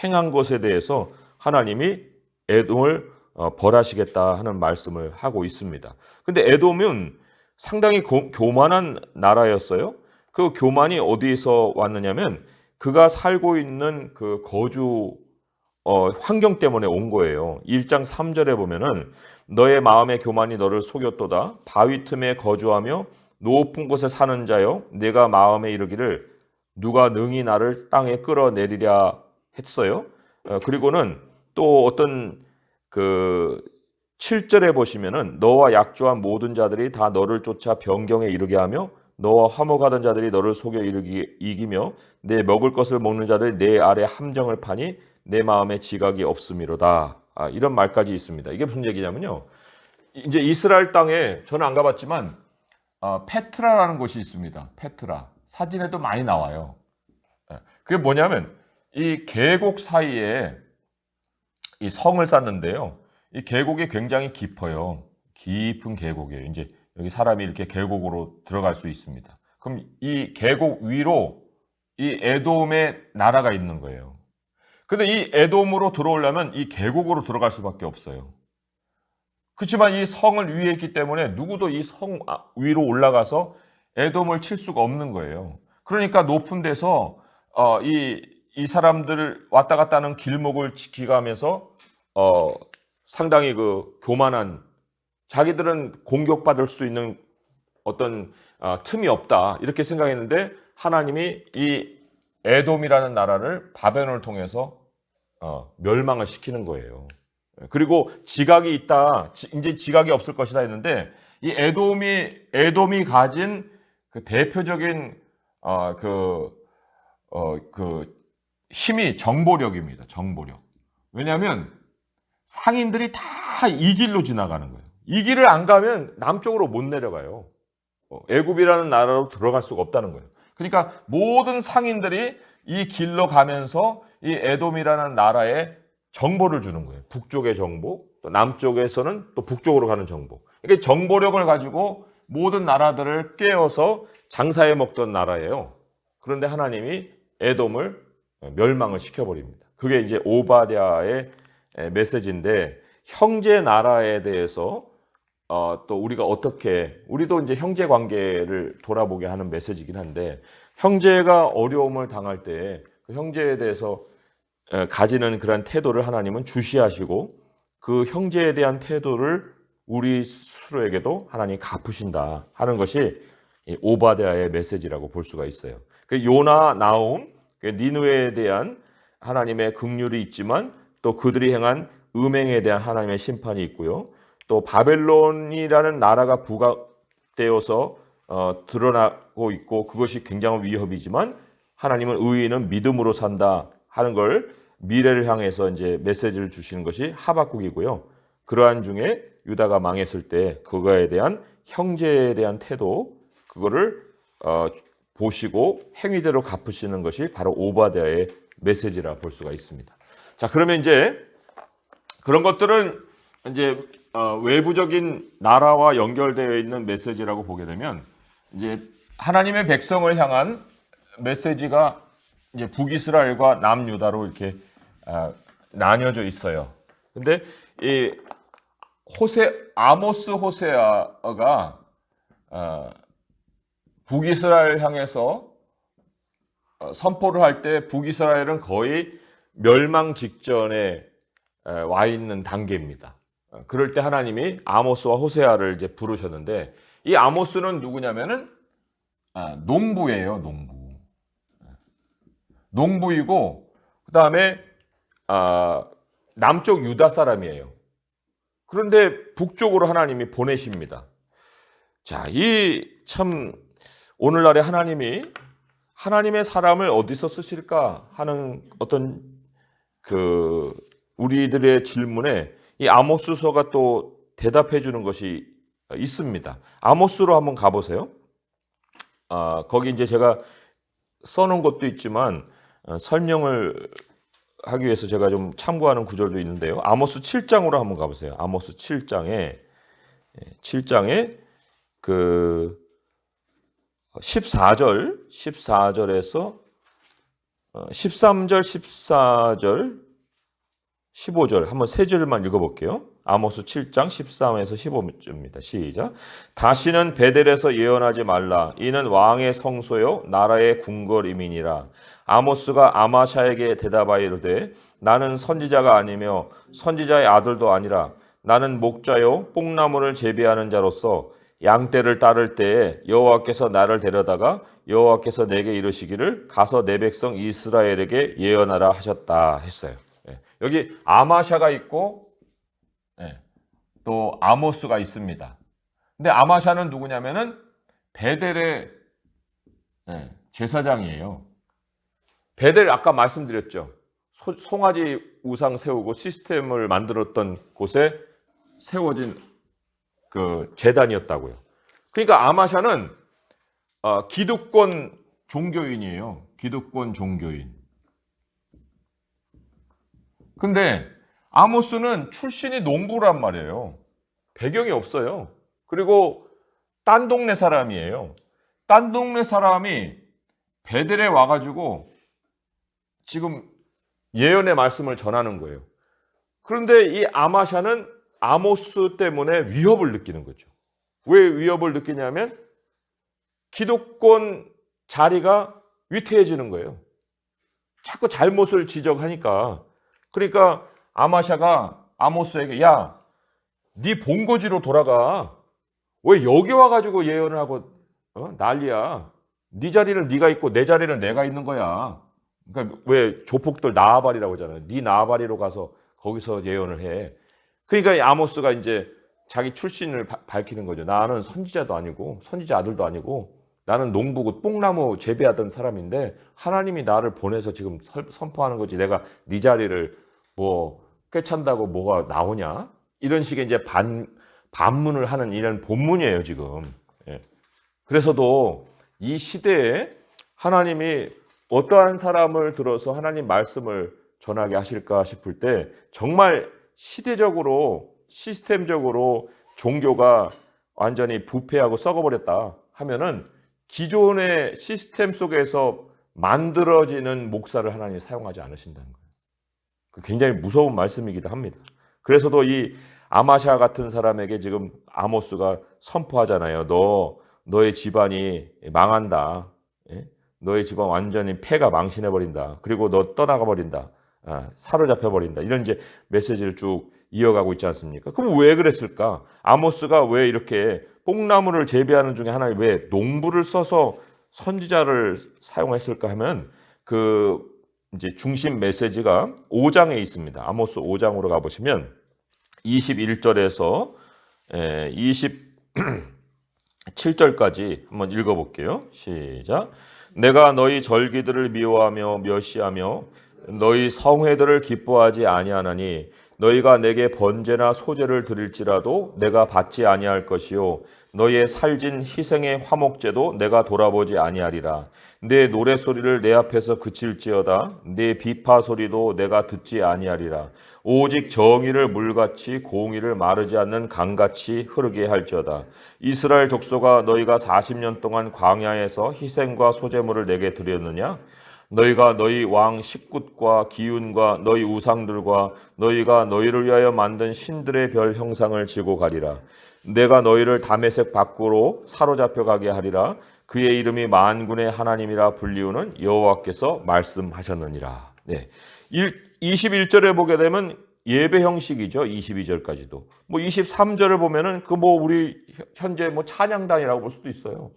행한 것에 대해서 하나님이 에돔을 벌하시겠다 하는 말씀을 하고 있습니다. 근데 에돔은 상당히 교만한 나라였어요. 그 교만이 어디서 왔느냐면 그가 살고 있는 그 거주 환경 때문에 온 거예요. 1장 3절에 보면은 너의 마음의 교만이 너를 속였도다. 바위 틈에 거주하며 높은 곳에 사는 자여 내가 마음에 이르기를 누가 능히 나를 땅에 끌어내리랴 했어요. 그리고는 또 어떤 그 7절에 보시면은 너와 약조한 모든 자들이 다 너를 쫓아 변경에 이르게 하며 너와 화목하던 자들이 너를 속여 이기며 내 먹을 것을 먹는 자들이 내 아래 함정을 파니 내 마음에 지각이 없음이로다. 이런 말까지 있습니다. 이게 무슨 얘기냐면요. 이제 이스라엘 땅에 저는 안 가봤지만 페트라라는 곳이 있습니다. 페트라. 사진에도 많이 나와요. 그게 뭐냐면 이 계곡 사이에 이 성을 쌓는데요. 이 계곡이 굉장히 깊어요. 깊은 계곡이에요. 이제 여기 사람이 이렇게 계곡으로 들어갈 수 있습니다. 그럼 이 계곡 위로 이 에돔의 나라가 있는 거예요. 근데 이 에돔으로 들어오려면 이 계곡으로 들어갈 수밖에 없어요. 그렇지만 이 성을 위에 있기 때문에 누구도 이 성 위로 올라가서 에돔을 칠 수가 없는 거예요. 그러니까 높은 데서 이 사람들을 왔다 갔다 하는 길목을 지키가면서 상당히 그 교만한 자기들은 공격받을 수 있는 어떤 틈이 없다 이렇게 생각했는데 하나님이 이 에돔이라는 나라를 바벨론을 통해서 멸망을 시키는 거예요. 그리고 지각이 있다, 이제 지각이 없을 것이다 했는데 이 에돔이 가진 그 대표적인 그 힘이 정보력입니다. 정보력. 왜냐하면 상인들이 다 이 길로 지나가는 거예요. 이 길을 안 가면 남쪽으로 못 내려가요. 애굽이라는 나라로 들어갈 수가 없다는 거예요. 그러니까 모든 상인들이 이 길로 가면서 이 에돔이라는 나라에 정보를 주는 거예요. 북쪽의 정보, 또 남쪽에서는 또 북쪽으로 가는 정보. 이게 정보력을 가지고 모든 나라들을 깨어서 장사해 먹던 나라예요. 그런데 하나님이 에돔을 멸망을 시켜버립니다. 그게 이제 오바댜의 메시지인데 형제 나라에 대해서 또 우리가 어떻게 우리도 이제 형제 관계를 돌아보게 하는 메시지긴 한데 형제가 어려움을 당할 때 그 형제에 대해서 가지는 그런 태도를 하나님은 주시하시고 그 형제에 대한 태도를 우리 스스로에게도 하나님이 갚으신다 하는 것이 오바댜의 메시지라고 볼 수가 있어요. 그 요나, 나움, 니느웨에 대한 하나님의 긍휼이 있지만 또 그들이 행한 음행에 대한 하나님의 심판이 있고요. 또 바벨론이라는 나라가 부각되어서 드러나고 있고 그것이 굉장한 위협이지만 하나님은 의인은 믿음으로 산다 하는 걸 미래를 향해서 이제 메시지를 주시는 것이 하박국이고요. 그러한 중에 유다가 망했을 때 그거에 대한 형제에 대한 태도 그거를 보시고 행위대로 갚으시는 것이 바로 오바댜의 메시지라 볼 수가 있습니다. 자, 그러면 이제 그런 것들은 이제 외부적인 나라와 연결되어 있는 메시지라고 보게 되면 이제 하나님의 백성을 향한 메시지가 이제 북이스라엘과 남유다로 이렇게 나뉘어져 있어요. 근데 이 아모스 호세아가 북이스라엘 향해서 선포를 할 때 북이스라엘은 거의 멸망 직전에 와 있는 단계입니다. 그럴 때 하나님이 아모스와 호세아를 이제 부르셨는데 이 아모스는 누구냐면은 농부예요, 농부. 농부이고 그다음에 남쪽 유다 사람이에요. 그런데 북쪽으로 하나님이 보내십니다. 자, 이 참 오늘날에 하나님이 하나님의 사람을 어디서 쓰실까 하는 어떤 우리들의 질문에 이 아모스서가 또 대답해 주는 것이 있습니다. 아모스로 한번 가보세요. 거기 이제 제가 써놓은 것도 있지만 설명을 하기 위해서 제가 좀 참고하는 구절도 있는데요. 아모스 7장으로 한번 가보세요. 아모스 7장에 그 14절에서 13절, 14절, 15절 한번 세 절만 읽어볼게요. 아모스 7장 13에서 15절입니다. 시작. 다시는 베델에서 예언하지 말라. 이는 왕의 성소요 나라의 궁궐임이니라. 아모스가 아마샤에게 대답하여 이르되 나는 선지자가 아니며 선지자의 아들도 아니라 나는 목자요 뽕나무를 재배하는 자로서 양떼를 따를 때에 여호와께서 나를 데려다가 여호와께서 내게 이르시기를 가서 내 백성 이스라엘에게 예언하라 하셨다 했어요. 여기 아마샤가 있고 또 아모스가 있습니다. 근데 아마샤는 누구냐면은 베델의 제사장이에요. 베델 아까 말씀드렸죠. 송아지 우상 세우고 시스템을 만들었던 곳에 세워진 그 제단이었다고요. 그러니까 아마샤는 기득권 종교인이에요. 기득권 종교인. 근데 아모스는 출신이 농부란 말이에요. 배경이 없어요. 그리고 딴 동네 사람이에요. 딴 동네 사람이 베델에 와가지고 지금 예언의 말씀을 전하는 거예요. 그런데 이 아마샤는 아모스 때문에 위협을 느끼는 거죠. 왜 위협을 느끼냐면 기득권 자리가 위태해지는 거예요. 자꾸 잘못을 지적하니까. 그러니까 아마샤가 아모스에게 야, 네 본거지로 돌아가. 왜 여기 와가지고 예언을 하고 난리야. 네 자리를 네가 있고 내 자리를 내가 있는 거야. 그러니까 왜 조폭들 나아바리라고 하잖아요. 네 나아바리로 가서 거기서 예언을 해. 그러니까 이 아모스가 이제 자기 출신을 밝히는 거죠. 나는 선지자도 아니고 선지자 아들도 아니고 나는 농부고 뽕나무 재배하던 사람인데 하나님이 나를 보내서 지금 선포하는 거지. 내가 네 자리를 뭐 꿰찬다고 뭐가 나오냐? 이런 식의 이제 반문을 하는 이런 본문이에요 지금. 그래서도 이 시대에 하나님이 어떠한 사람을 들어서 하나님 말씀을 전하게 하실까 싶을 때 정말 시대적으로 시스템적으로 종교가 완전히 부패하고 썩어버렸다 하면은 기존의 시스템 속에서 만들어지는 목사를 하나님이 사용하지 않으신다는 거예요. 굉장히 무서운 말씀이기도 합니다. 그래서도 이 아마샤 같은 사람에게 지금 아모스가 선포하잖아요. 너의 집안이 망한다. 너의 집안 완전히 폐가 망신해버린다. 그리고 너 떠나가 버린다. 사로잡혀 버린다. 이런 이제 메시지를 쭉 이어가고 있지 않습니까? 그럼 왜 그랬을까? 아모스가 왜 이렇게 뽕나무를 재배하는 중에 하나에 왜 농부를 써서 선지자를 사용했을까 하면 그 이제 중심 메시지가 5장에 있습니다. 아모스 5장으로 가보시면 21절에서 27절까지 한번 읽어볼게요. 시작. 내가 너희 절기들을 미워하며 멸시하며 너희 성회들을 기뻐하지 아니하나니 너희가 내게 번제나 소제를 드릴지라도 내가 받지 아니할 것이요 너희의 살진 희생의 화목제도 내가 돌아보지 아니하리라. 내 노래소리를 내 앞에서 그칠지어다 내 비파 소리도 내가 듣지 아니하리라. 오직 정의를 물같이 공의를 마르지 않는 강같이 흐르게 할지어다. 이스라엘 족속아 너희가 40년 동안 광야에서 희생과 소제물을 내게 드렸느냐? 너희가 너희 왕 식굿과 기운과 너희 우상들과 너희가 너희를 위하여 만든 신들의 별 형상을 지고 가리라. 내가 너희를 다메섹 밖으로 사로잡혀 가게 하리라. 그의 이름이 만군의 하나님이라 불리우는 여호와께서 말씀하셨느니라. 21절에 보게 되면 예배 형식이죠. 22절까지도. 뭐 23절을 보면은 그 뭐 우리 현재 뭐 찬양단이라고 볼 수도 있어요.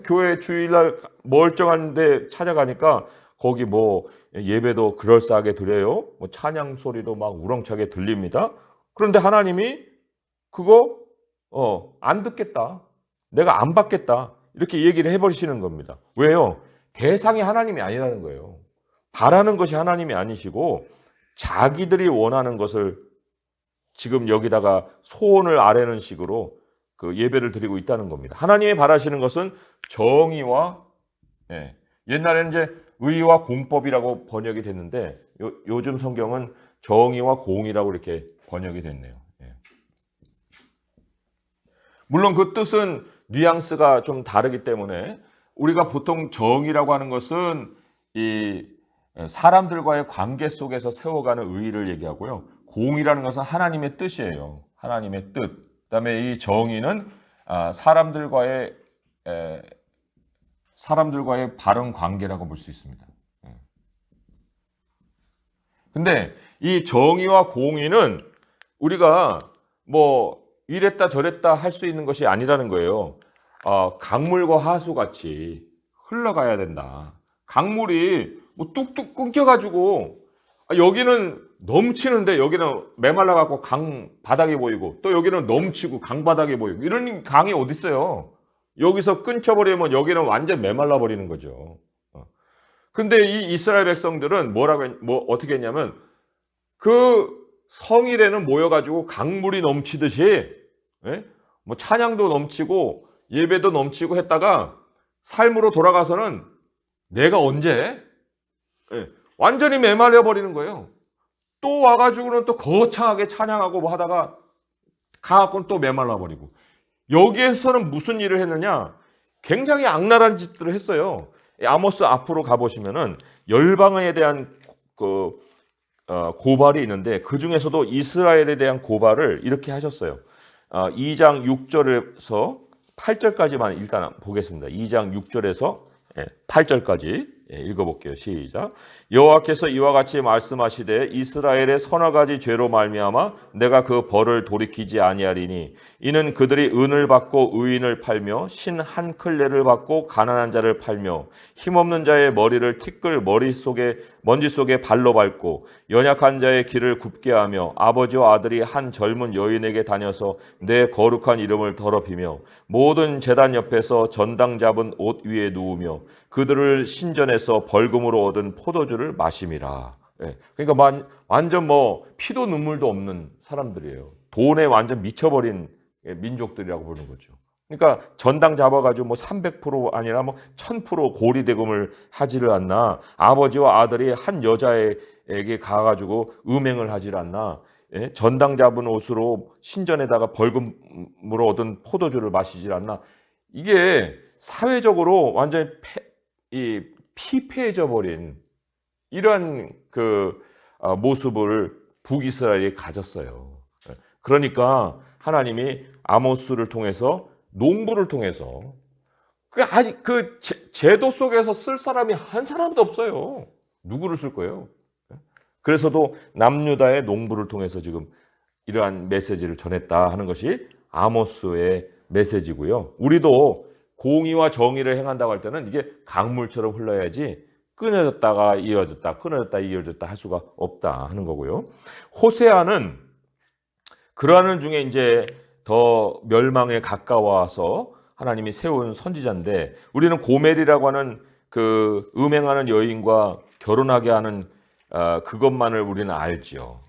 교회 주일날 멀쩡한 데 찾아가니까 거기 뭐 예배도 그럴싸하게 드려요. 뭐 찬양 소리도 막 우렁차게 들립니다. 그런데 하나님이 그거 안 듣겠다. 내가 안 받겠다. 이렇게 얘기를 해버리시는 겁니다. 왜요? 대상이 하나님이 아니라는 거예요. 바라는 것이 하나님이 아니시고 자기들이 원하는 것을 지금 여기다가 소원을 아뢰는 식으로 그 예배를 드리고 있다는 겁니다. 하나님이 바라시는 것은 정의와 옛날에는 이제 의와 공법이라고 번역이 됐는데 요즘 성경은 정의와 공이라고 이렇게 번역이 됐네요. 물론 그 뜻은 뉘앙스가 좀 다르기 때문에 우리가 보통 정의라고 하는 것은 이 사람들과의 관계 속에서 세워가는 의의를 얘기하고요. 공이라는 것은 하나님의 뜻이에요. 하나님의 뜻. 그다음에 이 정의는 사람들과의 바른 관계라고 볼 수 있습니다. 근데 이 정의와 공의는 우리가 뭐 이랬다 저랬다 할 수 있는 것이 아니라는 거예요. 강물과 하수 같이 흘러가야 된다. 강물이 뭐 뚝뚝 끊겨가지고 여기는 넘치는데 여기는 메말라갖고 강 바닥이 보이고 또 여기는 넘치고 강 바닥이 보이고 이런 강이 어디 있어요? 여기서 끊쳐버리면 여기는 완전 메말라 버리는 거죠. 근데 이 이스라엘 백성들은 어떻게 했냐면 그 성일에는 모여가지고 강물이 넘치듯이 뭐 찬양도 넘치고 예배도 넘치고 했다가 삶으로 돌아가서는 내가 언제 완전히 메말려 버리는 거예요. 또 와가지고는 또 거창하게 찬양하고 뭐 하다가 가갖고는 또 메말라 버리고. 여기에서는 무슨 일을 했느냐? 굉장히 악랄한 짓들을 했어요. 아모스 앞으로 가보시면은 열방에 대한 고발이 있는데 그 중에서도 이스라엘에 대한 고발을 이렇게 하셨어요. 2장 6절에서 8절까지만 일단 보겠습니다. 2장 6절에서 8절까지 읽어볼게요. 시작. 여호와께서 이와 같이 말씀하시되 이스라엘의 서너 가지 죄로 말미암아 내가 그 벌을 돌이키지 아니하리니 이는 그들이 은을 받고 의인을 팔며 신 한 클레를 받고 가난한 자를 팔며 힘없는 자의 머리를 티끌 먼지 속에 발로 밟고 연약한 자의 길을 굽게 하며 아버지와 아들이 한 젊은 여인에게 다녀서 내 거룩한 이름을 더럽히며 모든 제단 옆에서 전당 잡은 옷 위에 누우며 그들을 신전에서 벌금으로 얻은 포도주를 마심이라. 그러니까 완전 뭐 피도 눈물도 없는 사람들이에요. 돈에 완전 미쳐버린 민족들이라고 보는 거죠. 그러니까 전당 잡아가지고 뭐 300% 아니라 뭐 1000% 고리 대금을 하지를 않나. 아버지와 아들이 한 여자에게 가가지고 음행을 하지를 않나. 전당 잡은 옷으로 신전에다가 벌금으로 얻은 포도주를 마시질 않나. 이게 사회적으로 완전히 피폐해져 버린 이런 모습을 북이스라엘이 가졌어요. 그러니까 하나님이 아모스를 통해서 농부를 통해서 아직 제도 속에서 쓸 사람이 한 사람도 없어요. 누구를 쓸 거예요? 그래서도 남유다의 농부를 통해서 지금 이러한 메시지를 전했다 하는 것이 아모스의 메시지고요. 우리도 공의와 정의를 행한다고 할 때는 이게 강물처럼 흘러야지 끊어졌다가 이어졌다, 끊어졌다 이어졌다 할 수가 없다 하는 거고요. 호세아는 그러하는 중에 이제 더 멸망에 가까워서 하나님이 세운 선지자인데 우리는 고멜이라고 하는 그 음행하는 여인과 결혼하게 하는 그것만을 우리는 알지요.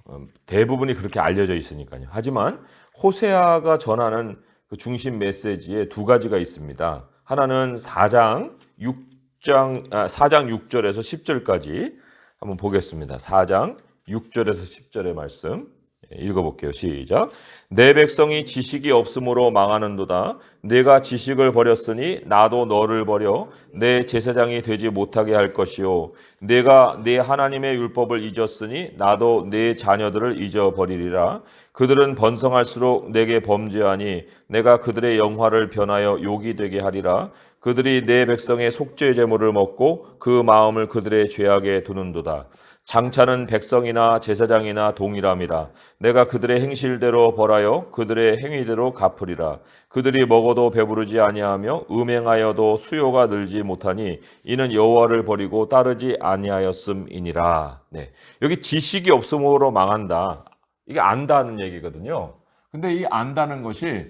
대부분이 그렇게 알려져 있으니까요. 하지만 호세아가 전하는 그 중심 메시지에 두 가지가 있습니다. 하나는 4장 6절에서 10절까지 한번 보겠습니다. 4장 6절에서 10절의 말씀 읽어볼게요. 시작. 내 백성이 지식이 없으므로 망하는도다. 내가 지식을 버렸으니 나도 너를 버려 내 제사장이 되지 못하게 할 것이요. 내가 내 하나님의 율법을 잊었으니 나도 내 자녀들을 잊어버리리라. 그들은 번성할수록 내게 범죄하니 내가 그들의 영화를 변하여 욕이 되게 하리라. 그들이 내 백성의 속죄 제물을 먹고 그 마음을 그들의 죄악에 두는도다. 장차는 백성이나 제사장이나 동일함이라. 내가 그들의 행실대로 벌하여 그들의 행위대로 갚으리라. 그들이 먹어도 배부르지 아니하며 음행하여도 수요가 늘지 못하니 이는 여호와를 버리고 따르지 아니하였음이니라. 네. 여기 지식이 없음으로 망한다. 이게 안다는 얘기거든요. 근데 이 안다는 것이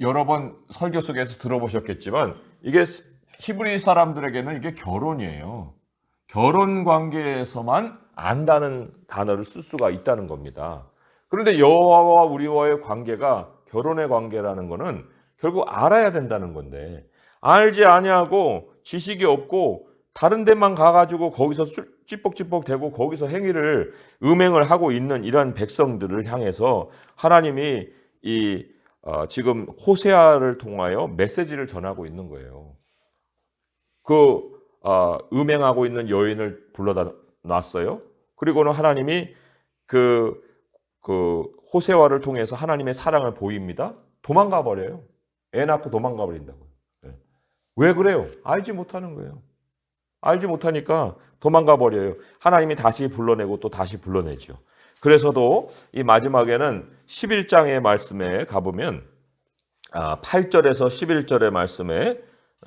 여러 번 설교 속에서 들어보셨겠지만 이게 히브리 사람들에게는 이게 결혼이에요. 결혼 관계에서만 안다는 단어를 쓸 수가 있다는 겁니다. 그런데 여호와와 우리와의 관계가 결혼의 관계라는 것은 결국 알아야 된다는 건데 알지 아니하고 지식이 없고 다른 데만 가가지고 거기서 찌뻑찌뻑 대고 거기서 음행을 하고 있는 이런 백성들을 향해서 하나님이 지금 호세아를 통하여 메시지를 전하고 있는 거예요. 음행하고 있는 여인을 불러다 놨어요. 그리고는 하나님이 그 호세아를 통해서 하나님의 사랑을 보입니다. 도망가 버려요. 애 낳고 도망가 버린다고요. 왜 그래요? 알지 못하는 거예요. 알지 못하니까 도망가 버려요. 하나님이 다시 불러내고 또 다시 불러내죠. 그래서도 이 마지막에는 11장의 말씀에 가보면 8절에서 11절의 말씀에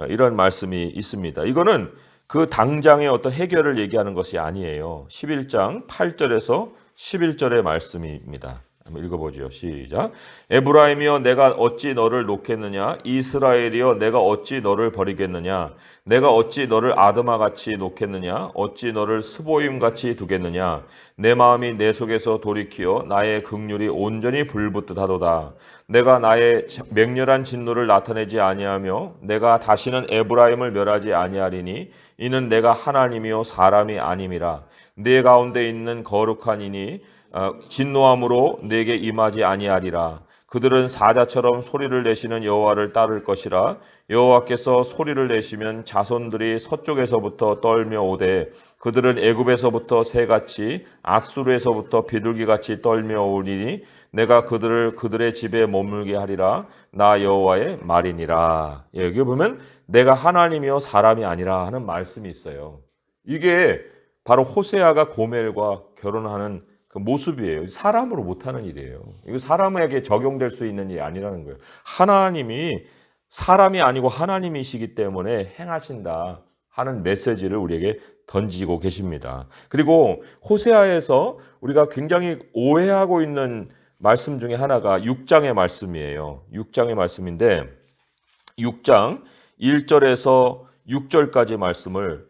이런 말씀이 있습니다. 이거는 그 당장의 어떤 해결을 얘기하는 것이 아니에요. 11장 8절에서 11절의 말씀입니다. 한번 읽어보죠. 시작. 에브라임이여 내가 어찌 너를 놓겠느냐? 이스라엘이여 내가 어찌 너를 버리겠느냐? 내가 어찌 너를 아드마같이 놓겠느냐? 어찌 너를 스보임같이 두겠느냐? 내 마음이 내 속에서 돌이키어 나의 긍휼이 온전히 불붙듯 하도다. 내가 나의 맹렬한 진노를 나타내지 아니하며 내가 다시는 에브라임을 멸하지 아니하리니 이는 내가 하나님이요 사람이 아님이라. 내 가운데 있는 거룩한 이니 진노함으로 내게 임하지 아니하리라. 그들은 사자처럼 소리를 내시는 여호와를 따를 것이라. 여호와께서 소리를 내시면 자손들이 서쪽에서부터 떨며 오되 그들은 애굽에서부터 새같이 아수르에서부터 비둘기같이 떨며 오리니 내가 그들을 그들의 집에 머물게 하리라. 나 여호와의 말이니라. 여기 보면 내가 하나님이요 사람이 아니라 하는 말씀이 있어요. 이게 바로 호세아가 고멜과 결혼하는 그 모습이에요. 사람으로 못하는 일이에요. 이거 사람에게 적용될 수 있는 일이 아니라는 거예요. 하나님이 사람이 아니고 하나님이시기 때문에 행하신다 하는 메시지를 우리에게 던지고 계십니다. 그리고 호세아에서 우리가 굉장히 오해하고 있는 말씀 중에 하나가 6장의 말씀이에요. 6장의 말씀인데 6장 1절에서 6절까지 말씀을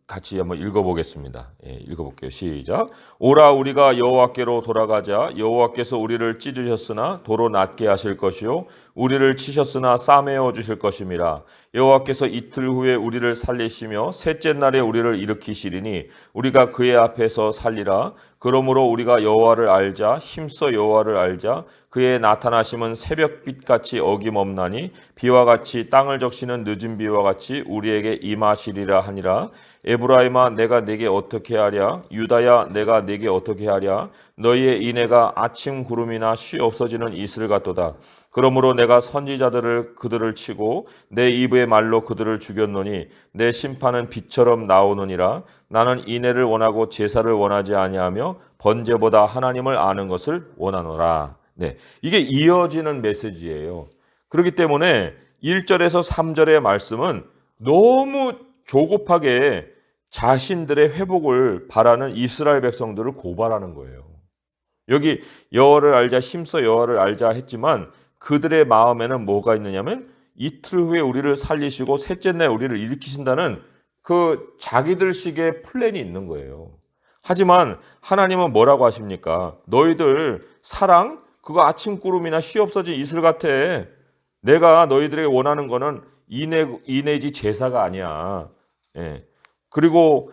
같이 한번 읽어보겠습니다. 읽어볼게요. 시작. 오라 우리가 여호와께로 돌아가자. 여호와께서 우리를 찢으셨으나 도로 낮게 하실 것이요 우리를 치셨으나 싸매어 주실 것임이라. 여호와께서 이틀 후에 우리를 살리시며 셋째 날에 우리를 일으키시리니 우리가 그의 앞에서 살리라. 그러므로 우리가 여호와를 알자. 힘써 여호와를 알자. 그의 나타나심은 새벽빛같이 어김없나니 비와 같이 땅을 적시는 늦은 비와 같이 우리에게 임하시리라 하니라. 에브라임아 내가 내게 어떻게 하랴? 유다야 내가 내게 어떻게 하랴? 너희의 인애가 아침 구름이나 쉬 없어지는 이슬 같도다. 그러므로 내가 선지자들을 그들을 치고 내 입의 말로 그들을 죽였노니 내 심판은 빛처럼 나오느니라. 나는 인애를 원하고 제사를 원하지 아니하며 번제보다 하나님을 아는 것을 원하노라. 네, 이게 이어지는 메시지예요. 그렇기 때문에 1절에서 3절의 말씀은 너무 조급하게 자신들의 회복을 바라는 이스라엘 백성들을 고발하는 거예요. 여기 여호와를 알자 힘써 여호와를 알자 했지만 그들의 마음에는 뭐가 있느냐면 이틀 후에 우리를 살리시고 셋째 날 우리를 일으키신다는 그 자기들식의 플랜이 있는 거예요. 하지만 하나님은 뭐라고 하십니까? 너희들 사랑 그거 아침 구름이나 쉬 없어진 이슬 같아. 내가 너희들에게 원하는 거는 인내지 제사가 아니야. 예. 그리고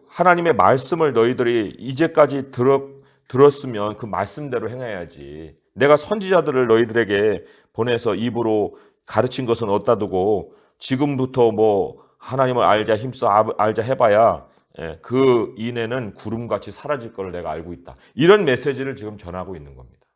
하나님의 말씀을 너희들이 이제까지 들었으면 그 말씀대로 행해야지. 내가 선지자들을 너희들에게 보내서 입으로 가르친 것은 어디다 두고 지금부터 하나님을 알자 힘써 알자 해봐야 그 인애는 구름같이 사라질 걸 내가 알고 있다. 이런 메시지를 지금 전하고 있는 겁니다.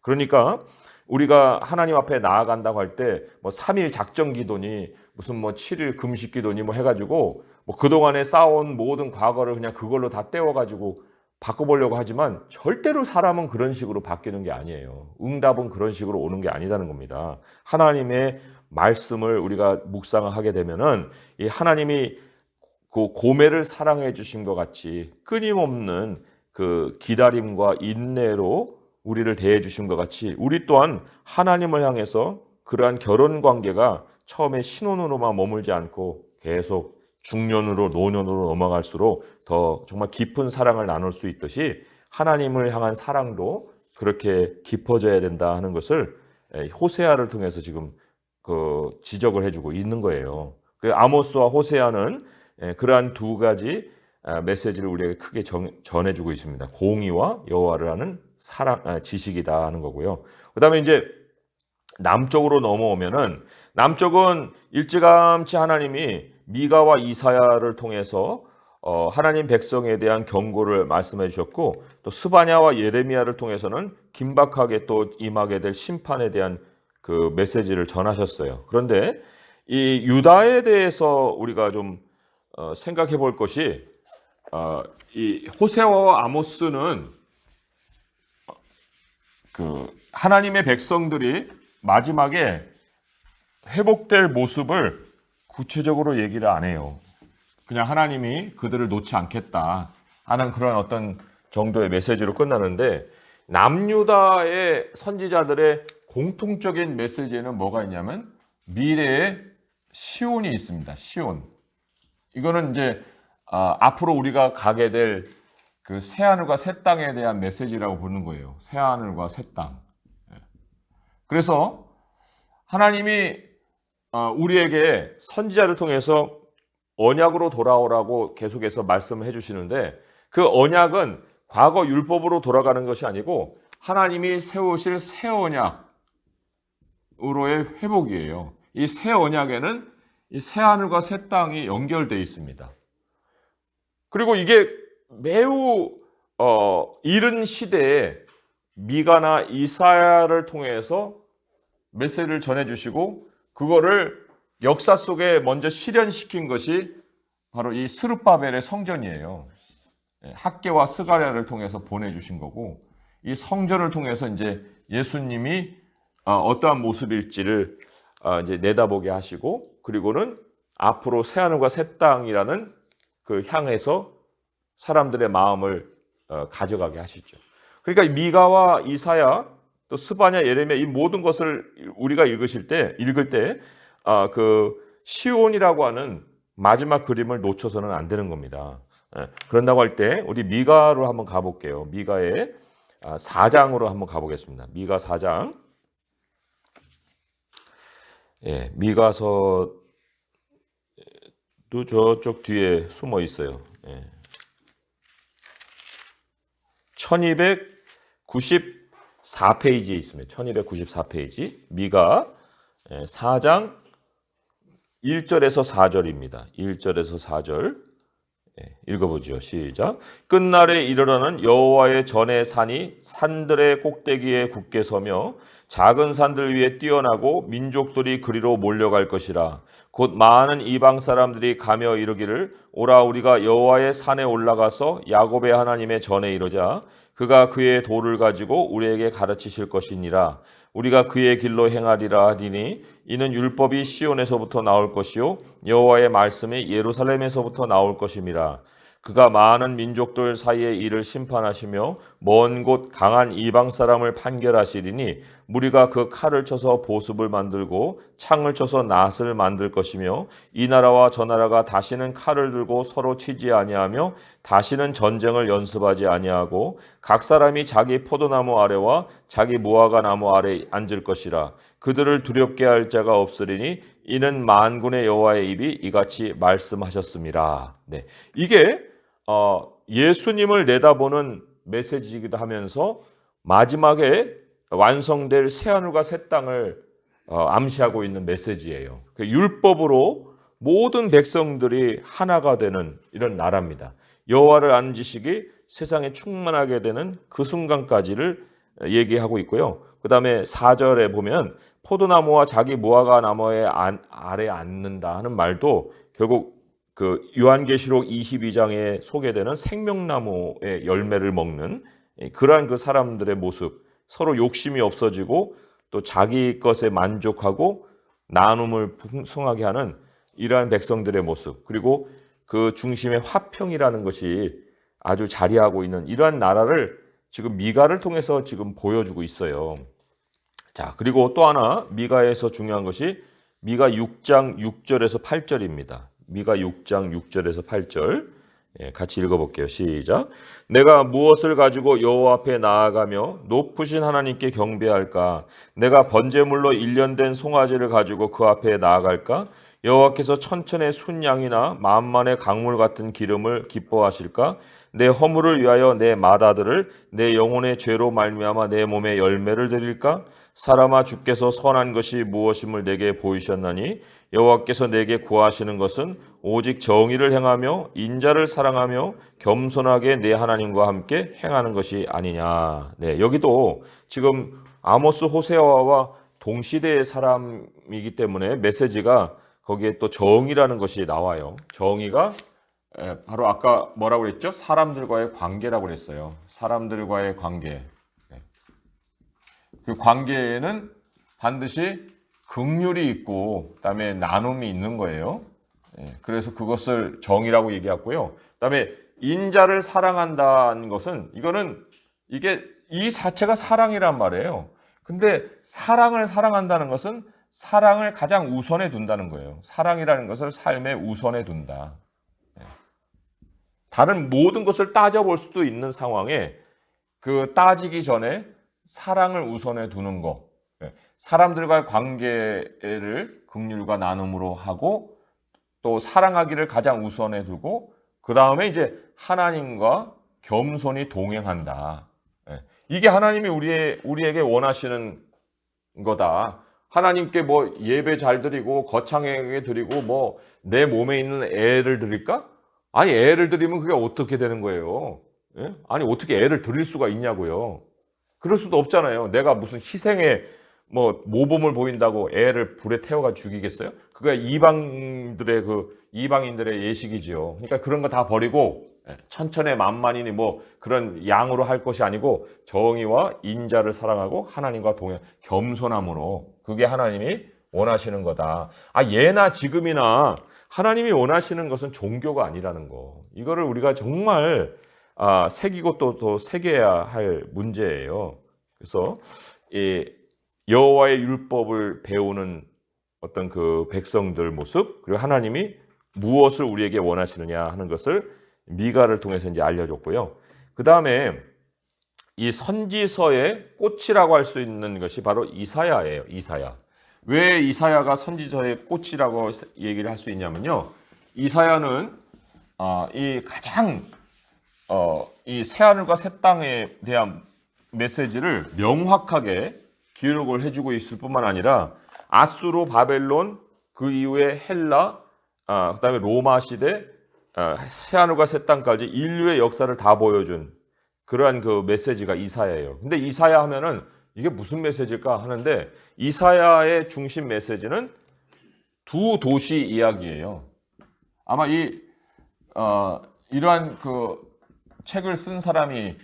그러니까 우리가 하나님 앞에 나아간다고 할 때 뭐 3일 작정 기도니 무슨 뭐 7일 금식 기도니 뭐 해가지고 뭐 그동안에 쌓아온 모든 과거를 그냥 그걸로 다 떼워가지고 바꿔보려고 하지만 절대로 사람은 그런 식으로 바뀌는 게 아니에요. 응답은 그런 식으로 오는 게 아니라는 겁니다. 하나님의 말씀을 우리가 묵상을 하게 되면은 이 하나님이 그 고매를 사랑해 주신 것 같이 끊임없는 그 기다림과 인내로 우리를 대해 주신 것 같이 우리 또한 하나님을 향해서 그러한 결혼 관계가 처음에 신혼으로만 머물지 않고 계속 중년으로 노년으로 넘어갈수록 더 정말 깊은 사랑을 나눌 수 있듯이 하나님을 향한 사랑도 그렇게 깊어져야 된다 하는 것을 호세아를 통해서 지금 그 지적을 해주고 있는 거예요. 그 아모스와 호세아는 그러한 두 가지 메시지를 우리에게 크게 전해주고 있습니다. 공의와 여호와를 아는 사랑, 지식이다 하는 거고요. 그다음에 이제 남쪽으로 넘어오면은 남쪽은 일찌감치 하나님이 미가와 이사야를 통해서 하나님 백성에 대한 경고를 말씀해 주셨고 또 스바냐와 예레미야를 통해서는 긴박하게 또 임하게 될 심판에 대한 그 메시지를 전하셨어요. 그런데 이 유다에 대해서 우리가 좀 생각해 볼 것이 이 호세아와 아모스는 그 하나님의 백성들이 마지막에 회복될 모습을 구체적으로 얘기를 안 해요. 그냥 하나님이 그들을 놓지 않겠다 하는 그런 어떤 정도의 메시지로 끝나는데 남유다의 선지자들의 공통적인 메시지에는 뭐가 있냐면 미래에 시온이 있습니다. 시온. 이거는 이제 앞으로 우리가 가게 될 그 새하늘과 새 땅에 대한 메시지라고 보는 거예요. 새하늘과 새 땅. 그래서 하나님이 우리에게 선지자를 통해서 언약으로 돌아오라고 계속해서 말씀을 해주시는데 그 언약은 과거 율법으로 돌아가는 것이 아니고 하나님이 세우실 새 언약으로의 회복이에요. 이 새 언약에는 이 새하늘과 새 땅이 연결되어 있습니다. 그리고 이게 매우 이른 시대에 미가나 이사야를 통해서 메시지를 전해주시고 그거를 역사 속에 먼저 실현시킨 것이 바로 이 스룹바벨의 성전이에요. 학개와 스가랴를 통해서 보내주신 거고 이 성전을 통해서 이제 예수님이 어떠한 모습일지를 이제 내다보게 하시고 그리고는 앞으로 새하늘과 새 땅이라는 그 향해서 사람들의 마음을 가져가게 하시죠. 그러니까 미가와 이사야 또 스바냐 예레미야 이 모든 것을 우리가 읽을 때 그 시온이라고 하는 마지막 그림을 놓쳐서는 안 되는 겁니다. 그런다고 할 때 우리 미가로 한번 가볼게요. 미가의 4장으로 한번 가보겠습니다. 미가 4장. 미가서도 저쪽 뒤에 숨어 있어요. 1294페이지에 있습니다. 1294페이지. 미가 4장 1절에서 4절입니다. 1절에서 4절 읽어보죠. 시작. 끝날에 이르러는 여호와의 전의 산이 산들의 꼭대기에 굳게 서며 작은 산들 위에 뛰어나고 민족들이 그리로 몰려갈 것이라. 곧 많은 이방 사람들이 가며 이르기를 오라 우리가 여호와의 산에 올라가서 야곱의 하나님의 전에 이르자. 그가 그의 도를 가지고 우리에게 가르치실 것이니라. 우리가 그의 길로 행하리라 하리니 이는 율법이 시온에서부터 나올 것이요 여호와의 말씀이 예루살렘에서부터 나올 것임이라. 그가 많은 민족들 사이에 이를 심판하시며 먼 곳 강한 이방 사람을 판결하시리니 무리가 그 칼을 쳐서 보습을 만들고 창을 쳐서 낫을 만들 것이며 이 나라와 저 나라가 다시는 칼을 들고 서로 치지 아니하며 다시는 전쟁을 연습하지 아니하고 각 사람이 자기 포도나무 아래와 자기 무화과 나무 아래 앉을 것이라. 그들을 두렵게 할 자가 없으리니 이는 만군의 여호와의 입이 이같이 말씀하셨습니다. 네, 이게 예수님을 내다보는 메시지이기도 하면서 마지막에 완성될 새하늘과 새 땅을 암시하고 있는 메시지예요. 율법으로 모든 백성들이 하나가 되는 이런 나라입니다. 여호와를 아는 지식이 세상에 충만하게 되는 그 순간까지를 얘기하고 있고요. 그다음에 4절에 보면 포도나무와 자기 무화과 나무의 아래 앉는다 하는 말도 결국 그 요한계시록 22장에 소개되는 생명나무의 열매를 먹는 그러한 그 사람들의 모습, 서로 욕심이 없어지고 또 자기 것에 만족하고 나눔을 풍성하게 하는 이러한 백성들의 모습, 그리고 그 중심에 화평이라는 것이 아주 자리하고 있는 이러한 나라를 지금 미가를 통해서 지금 보여주고 있어요. 자, 그리고 또 하나 미가에서 중요한 것이 미가 6장 6절에서 8절입니다. 미가 6장 6절에서 8절 같이 읽어볼게요. 시작. 내가 무엇을 가지고 여호와 앞에 나아가며 높으신 하나님께 경배할까? 내가 번제물로 일련된 송아지를 가지고 그 앞에 나아갈까? 여호와께서 천천의 순양이나 만만의 강물 같은 기름을 기뻐하실까? 내 허물을 위하여 내 맏아들을 내 영혼의 죄로 말미암아 내 몸에 열매를 드릴까? 사람아, 주께서 선한 것이 무엇임을 내게 보이셨나니 여호와께서 내게 구하시는 것은 오직 정의를 행하며 인자를 사랑하며 겸손하게 내 하나님과 함께 행하는 것이 아니냐. 네, 여기도 지금 아모스 호세아와 동시대의 사람이기 때문에 메시지가 거기에 또 정의라는 것이 나와요. 정의가 바로 아까 뭐라고 그랬죠? 사람들과의 관계라고 그랬어요. 사람들과의 관계. 그 관계에는 반드시 긍휼이 있고 그다음에 나눔이 있는 거예요. 그래서 그것을 정의라고 얘기했고요. 그다음에 인자를 사랑한다는 것은 이게 이 자체가 사랑이란 말이에요. 근데 사랑을 사랑한다는 것은 사랑을 가장 우선에 둔다는 거예요. 사랑이라는 것을 삶의 우선에 둔다. 다른 모든 것을 따져볼 수도 있는 상황에 그 따지기 전에 사랑을 우선에 두는 거, 사람들과의 관계를 긍휼과 나눔으로 하고 또 사랑하기를 가장 우선에 두고 그 다음에 이제 하나님과 겸손히 동행한다. 이게 하나님이 우리에게 원하시는 거다. 하나님께 뭐 예배 잘 드리고 거창하게 드리고 뭐 내 몸에 있는 애를 드릴까? 아니, 애를 드리면 그게 어떻게 되는 거예요? 아니, 어떻게 애를 드릴 수가 있냐고요. 그럴 수도 없잖아요. 내가 무슨 희생에 뭐 모범을 보인다고 애를 불에 태워가 죽이겠어요? 그게 이방인들의 예식이지요. 그러니까 그런 거 다 버리고 천천의 만만이니 뭐 그런 양으로 할 것이 아니고 정의와 인자를 사랑하고 하나님과 동행, 겸손함으로, 그게 하나님이 원하시는 거다. 예나 지금이나 하나님이 원하시는 것은 종교가 아니라는 거. 이거를 우리가 정말 새기고 또 새겨야 할 문제예요. 그래서 여호와의 율법을 배우는 어떤 그 백성들 모습, 그리고 하나님이 무엇을 우리에게 원하시느냐 하는 것을 미가를 통해서 이제 알려줬고요. 그 다음에 이 선지서의 꽃이라고 할 수 있는 것이 바로 이사야예요. 이사야. 왜 이사야가 선지서의 꽃이라고 얘기를 할 수 있냐면요. 이사야는 이 가장 이 새하늘과 새 땅에 대한 메시지를 명확하게 기록을 해주고 있을 뿐만 아니라 아수르, 바벨론, 그 이후에 헬라, 그다음에 로마 시대, 새하늘과 새 땅까지 인류의 역사를 다 보여준 그러한 그 메시지가 이사야예요. 근데 이사야 하면은 이게 무슨 메시지일까 하는데, 이사야의 중심 메시지는 두 도시 이야기예요. 아마 이러한 그 책을 쓴 사람이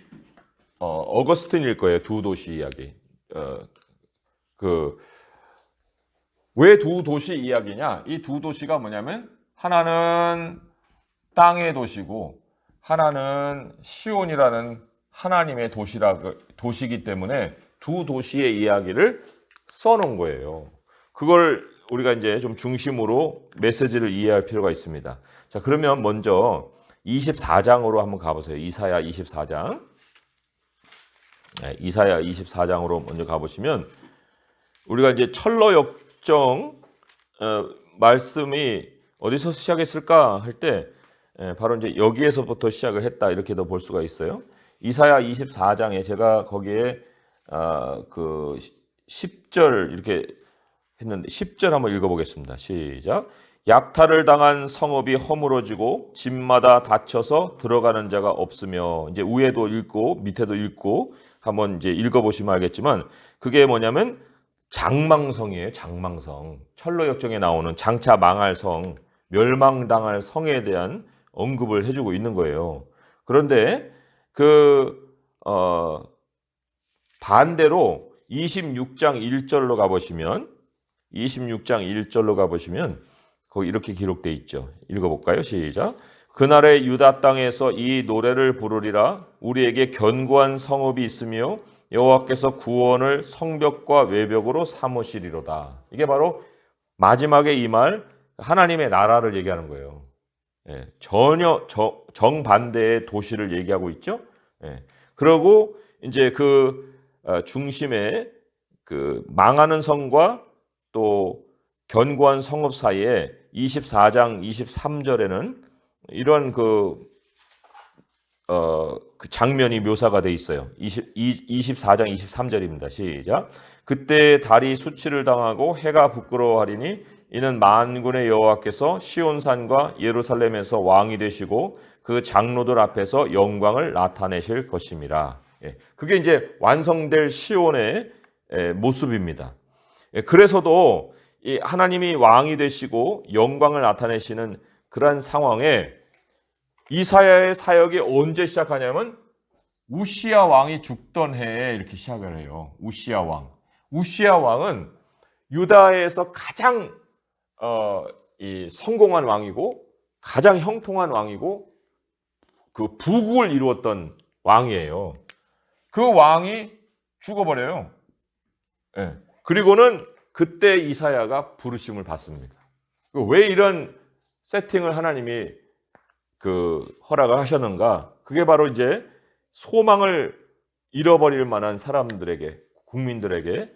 어거스틴일 거예요. 두 도시 이야기. 왜 두 도시 이야기냐? 이 두 도시가 뭐냐면 하나는 땅의 도시고 하나는 시온이라는 하나님의 도시이기 때문에 두 도시의 이야기를 써놓은 거예요. 그걸 우리가 이제 좀 중심으로 메시지를 이해할 필요가 있습니다. 자, 그러면 먼저 24장으로 한번 가보세요. 이사야 24장. 이사야 24장으로 먼저 가보시면 우리가 이제 철로 역정 말씀이 어디서 시작했을까 할 때 바로 이제 여기에서부터 시작을 했다, 이렇게도 볼 수가 있어요. 이사야 24장에 제가 거기에 그 10절 이렇게 했는데 10절 한번 읽어보겠습니다. 시작. 약탈을 당한 성읍이 허물어지고 집마다 닫혀서 들어가는 자가 없으며, 이제 위에도 읽고 밑에도 읽고 한번 이제 읽어보시면 알겠지만 그게 뭐냐면 장망성이에요. 장망성. 철로역정에 나오는 장차 망할 성, 멸망당할 성에 대한 언급을 해주고 있는 거예요. 그런데 반대로 26장 1절로 가보시면 26장 1절로 가보시면 거기 이렇게 기록되어 있죠. 읽어볼까요? 시작. 그날의 유다 땅에서 이 노래를 부르리라. 우리에게 견고한 성읍이 있으며 여호와께서 구원을 성벽과 외벽으로 삼으시리로다. 이게 바로 마지막에 이 말 하나님의 나라를 얘기하는 거예요. 예, 전혀 정반대의 도시를 얘기하고 있죠. 예, 그러고 이제 중심에 그 망하는 성과 또 견고한 성읍 사이에 24장 23절에는 이런 그 장면이 묘사가 돼 있어요. 24장 23절입니다. 시작. 그때 달이 수치를 당하고 해가 부끄러워하리니 이는 만군의 여호와께서 시온산과 예루살렘에서 왕이 되시고 그 장로들 앞에서 영광을 나타내실 것입니다. 예, 그게 이제 완성될 시온의 모습입니다. 예, 그래서도 이 하나님이 왕이 되시고 영광을 나타내시는 그러한 상황에 이사야의 사역이 언제 시작하냐면 우시야 왕이 죽던 해에 이렇게 시작을 해요. 우시야 왕. 우시야 왕은 유다에서 가장 성공한 왕이고 가장 형통한 왕이고 그 부국을 이루었던 왕이에요. 그 왕이 죽어버려요. 네. 그리고는 그때 이사야가 부르심을 받습니다. 왜 이런 세팅을 하나님이 허락을 하셨는가? 그게 바로 이제 소망을 잃어버릴 만한 사람들에게, 국민들에게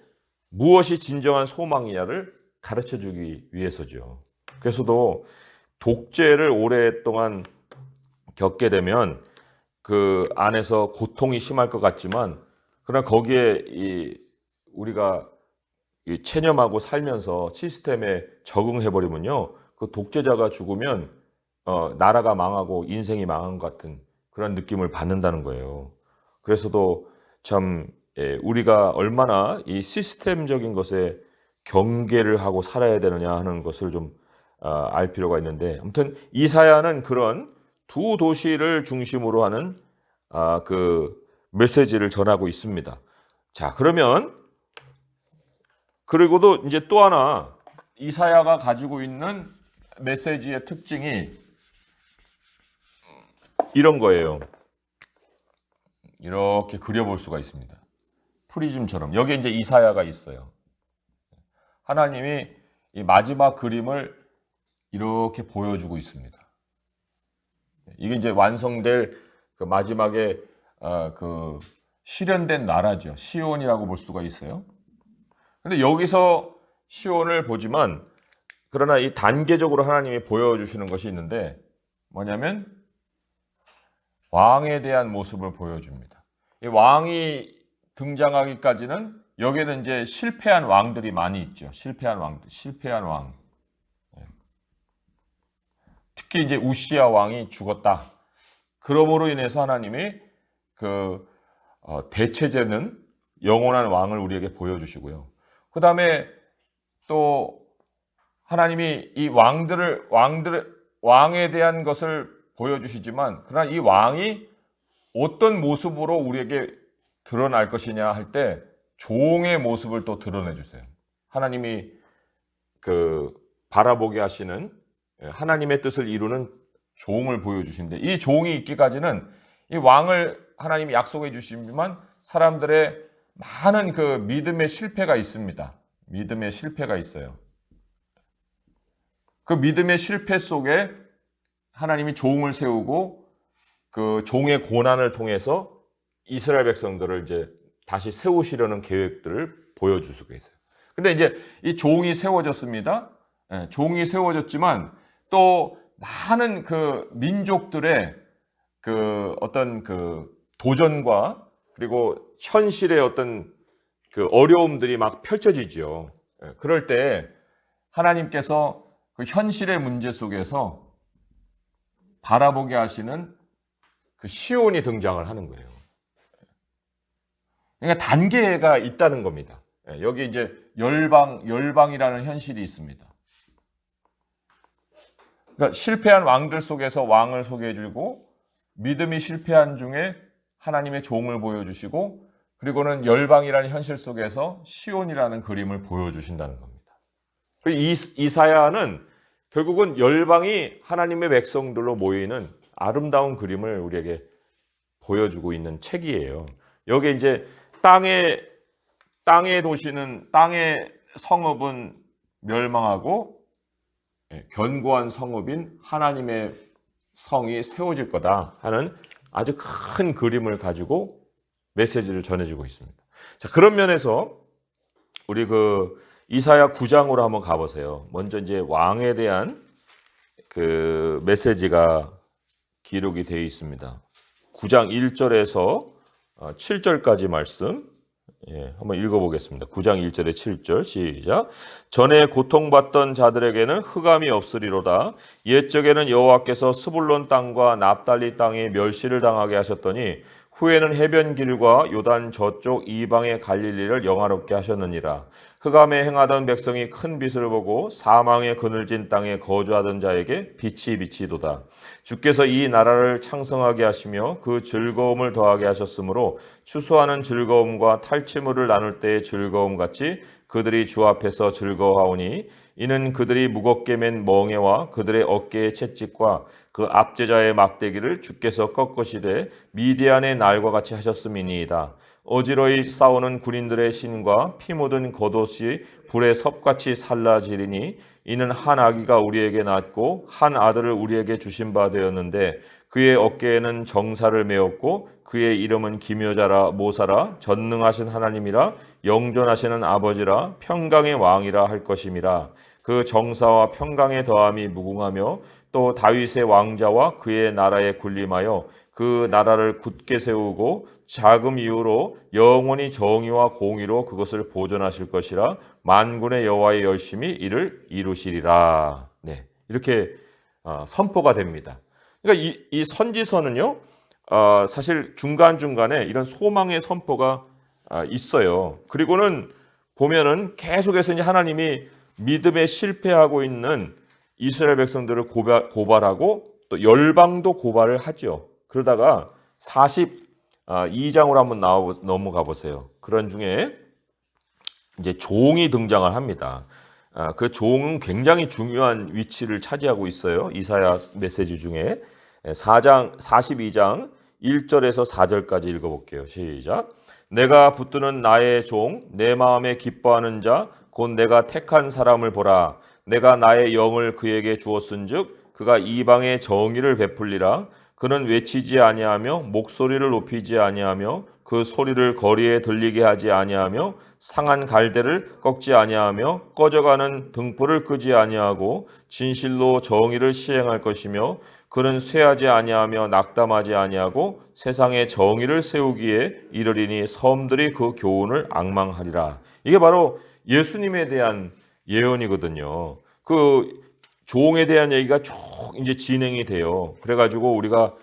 무엇이 진정한 소망이냐를 가르쳐 주기 위해서죠. 그래서도 독재를 오랫동안 겪게 되면 그 안에서 고통이 심할 것 같지만 그러나 거기에 우리가 체념하고 살면서 시스템에 적응해 버리면요, 그 독재자가 죽으면 나라가 망하고 인생이 망한 것 같은 그런 느낌을 받는다는 거예요. 그래서도 참 우리가 얼마나 이 시스템적인 것에 경계를 하고 살아야 되느냐 하는 것을 좀 알 필요가 있는데, 아무튼 이사야는 그런 두 도시를 중심으로 하는 그 메시지를 전하고 있습니다. 자, 그러면 그리고도 이제 또 하나 이사야가 가지고 있는 메시지의 특징이 이런 거예요. 이렇게 그려볼 수가 있습니다. 프리즘처럼. 여기 이제 이사야가 있어요. 하나님이 이 마지막 그림을 이렇게 보여주고 있습니다. 이게 이제 완성될 그 마지막에 그 실현된 나라죠. 시온이라고 볼 수가 있어요. 근데 여기서 시온을 보지만 그러나 이 단계적으로 하나님이 보여주시는 것이 있는데 뭐냐면 왕에 대한 모습을 보여줍니다. 이 왕이 등장하기까지는 여기에는 이제 실패한 왕들이 많이 있죠. 실패한 왕. 특히 이제 우시야 왕이 죽었다. 그러므로 인해서 하나님이 대체제는 영원한 왕을 우리에게 보여주시고요. 그 다음에 또 하나님이 이 왕에 대한 것을 보여주시지만 그러나 이 왕이 어떤 모습으로 우리에게 드러날 것이냐 할 때 종의 모습을 또 드러내 주세요. 하나님이 바라보게 하시는 하나님의 뜻을 이루는 종을 보여주시는데 이 종이 있기까지는 이 왕을 하나님이 약속해 주시지만 사람들의 많은 그 믿음의 실패가 있습니다. 믿음의 실패가 있어요. 그 믿음의 실패 속에 하나님이 종을 세우고 그 종의 고난을 통해서 이스라엘 백성들을 이제 다시 세우시려는 계획들을 보여주시고 계세요. 근데 이제 이 종이 세워졌습니다. 종이 세워졌지만 또 많은 그 민족들의 그 어떤 그 도전과 그리고 현실의 어떤 그 어려움들이 막 펼쳐지죠. 그럴 때 하나님께서 그 현실의 문제 속에서 바라보게 하시는 그 시온이 등장을 하는 거예요. 그러니까 단계가 있다는 겁니다. 여기 이제 열방이라는 현실이 있습니다. 그러니까 실패한 왕들 속에서 왕을 소개해주고 믿음이 실패한 중에 하나님의 종을 보여주시고 그리고는 열방이라는 현실 속에서 시온이라는 그림을 보여주신다는 겁니다. 이사야는 결국은 열방이 하나님의 백성들로 모이는 아름다운 그림을 우리에게 보여주고 있는 책이에요. 여기 이제 땅의 도시는 땅의 성읍은 멸망하고 견고한 성읍인 하나님의 성이 세워질 거다 하는 아주 큰 그림을 가지고 메시지를 전해주고 있습니다. 자, 그런 면에서 우리 이사야 9장으로 한번 가보세요. 먼저 이제 왕에 대한 그 메시지가 기록이 되어 있습니다. 9장 1절에서 7절까지 말씀 한번 읽어보겠습니다. 9장 1절에 7절 시작. 전에 고통받던 자들에게는 흑암이 없으리로다. 옛적에는 여호와께서 스불론 땅과 납달리 땅에 멸시를 당하게 하셨더니 후에는 해변길과 요단 저쪽 이방의 갈릴리를 영화롭게 하셨느니라. 흑암에 행하던 백성이 큰 빛을 보고 사망의 그늘진 땅에 거주하던 자에게 빛이 비치도다. 주께서 이 나라를 창성하게 하시며 그 즐거움을 더하게 하셨으므로 추수하는 즐거움과 탈취물을 나눌 때의 즐거움 같이 그들이 주 앞에서 즐거워하오니 이는 그들이 무겁게 맨 멍에와 그들의 어깨의 채찍과 그 압제자의 막대기를 주께서 꺾으시되 미디안의 날과 같이 하셨음이니이다. 어지러이 싸우는 군인들의 신과 피 묻은 겉옷이 불에 섭같이 살라지리니 이는 한 아기가 우리에게 낳았고 한 아들을 우리에게 주신 바 되었는데 그의 어깨에는 정사를 메었고 그의 이름은 기묘자라 모사라 전능하신 하나님이라 영존하시는 아버지라 평강의 왕이라 할 것임이라. 그 정사와 평강의 더함이 무궁하며 또 다윗의 왕자와 그의 나라에 군림하여 그 나라를 굳게 세우고 자금 이후로 영원히 정의와 공의로 그것을 보존하실 것이라. 만군의 여호와의 열심히 이를 이루시리라. 네, 이렇게 선포가 됩니다. 그러니까 이 선지서는요, 사실 중간중간에 이런 소망의 선포가 있어요. 그리고는 보면은 계속해서 이제 하나님이 믿음에 실패하고 있는 이스라엘 백성들을 고발하고 또 열방도 고발을 하죠. 그러다가 42장으로 한번 넘어가 보세요. 그런 중에 이제 종이 등장을 합니다. 그 종은 굉장히 중요한 위치를 차지하고 있어요. 이사야 메시지 중에 42장 1절에서 4절까지 읽어볼게요. 시작. 내가 붙드는 나의 종, 내 마음에 기뻐하는 자, 곧 내가 택한 사람을 보라. 내가 나의 영을 그에게 주었은즉 그가 이방의 정의를 베풀리라. 그는 외치지 아니하며 목소리를 높이지 아니하며 그 소리를 거리에 들리게 하지 아니하며 상한 갈대를 꺾지 아니하며 꺼져가는 등불을 끄지 아니하고 진실로 정의를 시행할 것이며 그는 쇠하지 아니하며 낙담하지 아니하고 세상에 정의를 세우기에 이르리니 섬들이 그 교훈을 앙망하리라. 이게 바로 예수님에 대한 예언이거든요. 그 종에 대한 얘기가 쭉 이제 진행이 돼요. 그래가지고 우리가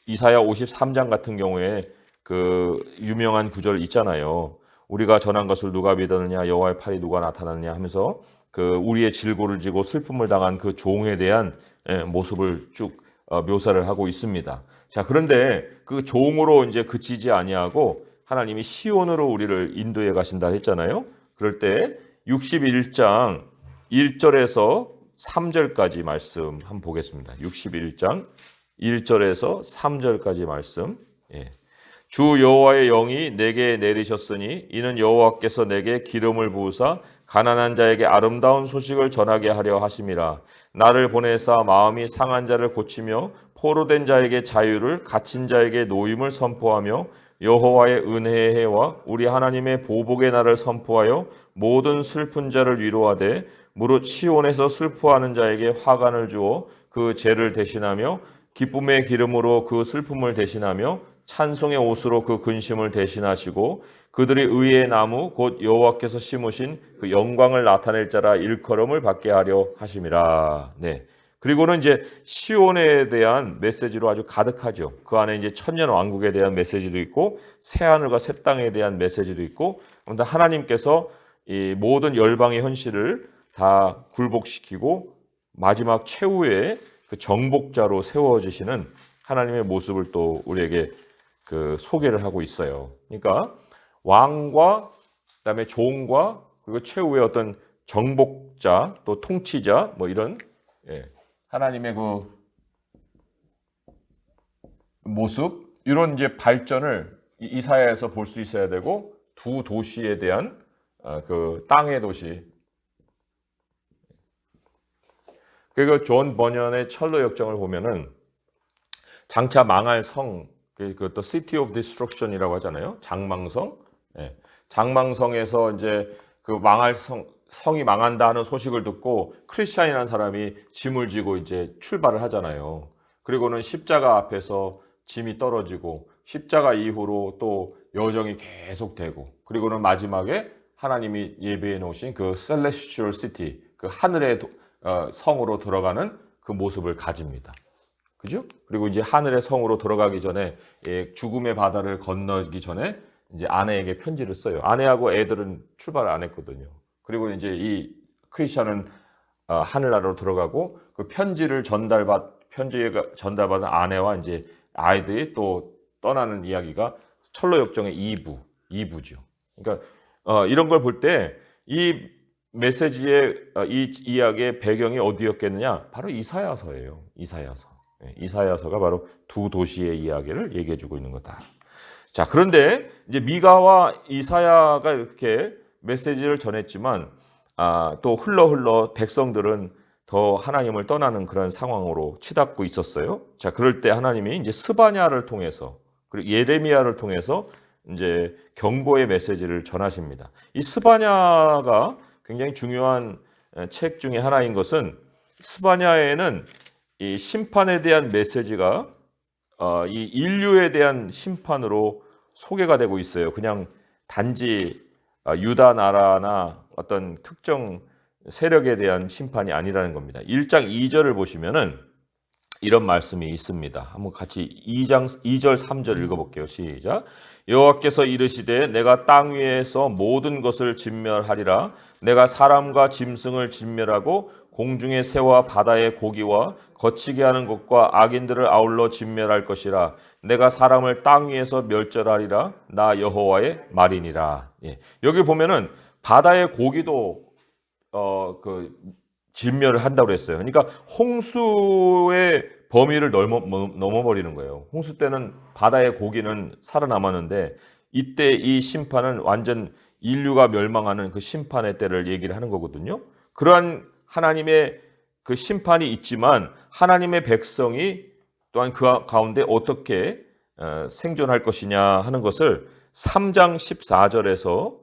이사야 53장 같은 경우에 그 유명한 구절 있잖아요. 우리가 전한 것을 누가 믿었느냐, 여호와의 팔이 누가 나타났느냐 하면서 그 우리의 질고를 지고 슬픔을 당한 그 종에 대한 모습을 쭉 묘사를 하고 있습니다. 자, 그런데 그 종으로 이제 그치지 아니하고 하나님이 시온으로 우리를 인도해 가신다 했잖아요. 그럴 때 61장 1절에서 3절까지 말씀 한번 보겠습니다. 61장 1절에서 3절까지 말씀. 주 여호와의 영이 내게 내리셨으니 이는 여호와께서 내게 기름을 부으사 가난한 자에게 아름다운 소식을 전하게 하려 하심이라. 나를 보내사 마음이 상한 자를 고치며 포로된 자에게 자유를, 갇힌 자에게 노임을 선포하며 여호와의 은혜의 해와 우리 하나님의 보복의 날을 선포하여 모든 슬픈 자를 위로하되 무릇 시온에서 슬퍼하는 자에게 화관을 주어 그 죄를 대신하며 기쁨의 기름으로 그 슬픔을 대신하며 찬송의 옷으로 그 근심을 대신하시고 그들이 의의 나무 곧 여호와께서 심으신 그 영광을 나타낼 자라 일컬음을 받게 하려 하심이라. 네, 그리고는 이제 시온에 대한 메시지로 아주 가득하죠. 그 안에 이제 천년 왕국에 대한 메시지도 있고 새 하늘과 새 땅에 대한 메시지도 있고, 그런데 하나님께서 이 모든 열방의 현실을 다 굴복시키고 마지막 최후의 그 정복자로 세워지시는 하나님의 모습을 또 우리에게 그 소개를 하고 있어요. 그러니까 왕과 그다음에 종과 그리고 최후의 어떤 정복자 또 통치자 뭐 이런 하나님의 그 모습 이런 이제 발전을 이사야에서 볼 수 있어야 되고, 두 도시에 대한 그 땅의 도시, 그리고 존 버년의 철로 역정을 보면은 장차 망할 성, 그것도 City of Destruction이라고 하잖아요. 장망성. 장망성에서 이제 그 망할 성이 망한다 하는 소식을 듣고 크리스찬이라는 사람이 짐을 지고 이제 출발을 하잖아요. 그리고는 십자가 앞에서 짐이 떨어지고 십자가 이후로 또 여정이 계속되고, 그리고는 마지막에 하나님이 예배해 놓으신 그 Celestial City, 그 하늘의 성으로 들어가는 그 모습을 가집니다. 그죠? 그리고 이제 하늘의 성으로 들어가기 전에 죽음의 바다를 건너기 전에 이제 아내에게 편지를 써요. 아내하고 애들은 출발을 안 했거든요. 그리고 이제 이 크리스천은 하늘나라로 들어가고 그 편지를 전달받은 아내와 이제 아이들이 또 떠나는 이야기가 철로 역정의 2부죠. 그러니까 이런 걸 볼 때 이 메시지의 이 이야기의 배경이 어디였겠느냐? 바로 이사야서예요. 이사야서가 바로 두 도시의 이야기를 얘기해 주고 있는 거다. 자, 그런데 이제 미가와 이사야가 이렇게 메시지를 전했지만 또 흘러 백성들은 더 하나님을 떠나는 그런 상황으로 치닫고 있었어요. 자, 그럴 때 하나님이 이제 스바냐를 통해서 그리고 예레미야를 통해서 이제 경고의 메시지를 전하십니다. 이 스바냐가 굉장히 중요한 책 중에 하나인 것은, 스바냐에는 이 심판에 대한 메시지가 이 인류에 대한 심판으로 소개가 되고 있어요. 그냥 단지 유다 나라나 어떤 특정 세력에 대한 심판이 아니라는 겁니다. 1장 2절을 보시면은 이런 말씀이 있습니다. 한번 같이 2절 3절 읽어볼게요. 시작. 여호와께서 이르시되 내가 땅 위에서 모든 것을 진멸하리라. 내가 사람과 짐승을 진멸하고 공중의 새와 바다의 고기와 거치게 하는 것과 악인들을 아울러 진멸할 것이라. 내가 사람을 땅 위에서 멸절하리라. 나 여호와의 말이니라. 여기 보면은 바다의 고기도 그 진멸을 한다고 했어요. 그러니까 홍수의 범위를 넘어버리는 거예요. 홍수 때는 바다의 고기는 살아남았는데, 이때 이 심판은 완전 인류가 멸망하는 그 심판의 때를 얘기를 하는 거거든요. 그러한 하나님의 그 심판이 있지만 하나님의 백성이 또한 그 가운데 어떻게 생존할 것이냐 하는 것을 3장 14절에서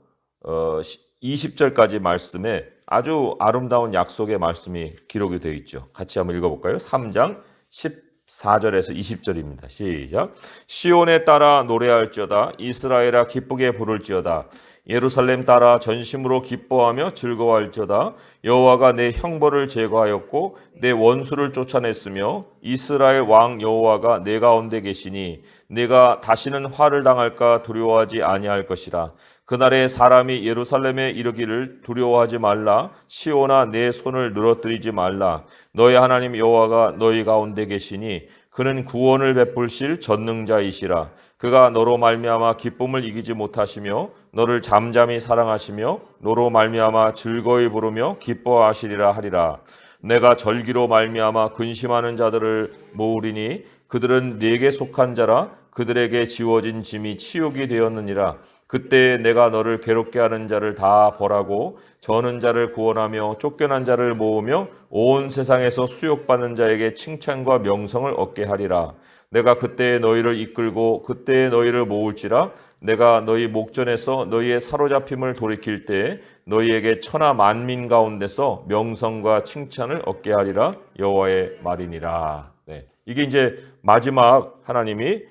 20절까지 말씀에 아주 아름다운 약속의 말씀이 기록이 되어 있죠. 같이 한번 읽어볼까요? 3장 14절에서 20절입니다. 시작. 시온에 따라 노래할지어다. 이스라엘아 기쁘게 부를지어다. 예루살렘 따라 전심으로 기뻐하며 즐거워할지어다. 여호와가 내 형벌을 제거하였고 내 원수를 쫓아냈으며 이스라엘 왕 여호와가 내 가운데 계시니 내가 다시는 화를 당할까 두려워하지 아니할 것이라. 그날에 사람이 예루살렘에 이르기를 두려워하지 말라. 시온아 내 손을 늘어뜨리지 말라. 너희 하나님 여호와가 너희 가운데 계시니 그는 구원을 베풀실 전능자이시라. 그가 너로 말미암아 기쁨을 이기지 못하시며 너를 잠잠히 사랑하시며 너로 말미암아 즐거이 부르며 기뻐하시리라 하리라. 내가 절기로 말미암아 근심하는 자들을 모으리니 그들은 네게 속한 자라. 그들에게 지워진 짐이 치욕이 되었느니라. 그때 내가 너를 괴롭게 하는 자를 다 벌하고 저는 자를 구원하며 쫓겨난 자를 모으며 온 세상에서 수욕받는 자에게 칭찬과 명성을 얻게 하리라. 내가 그때 너희를 이끌고 그때 너희를 모을지라. 내가 너희 목전에서 너희의 사로잡힘을 돌이킬 때에 너희에게 천하 만민 가운데서 명성과 칭찬을 얻게 하리라. 여호와의 말이니라. 이게 이제 마지막 하나님이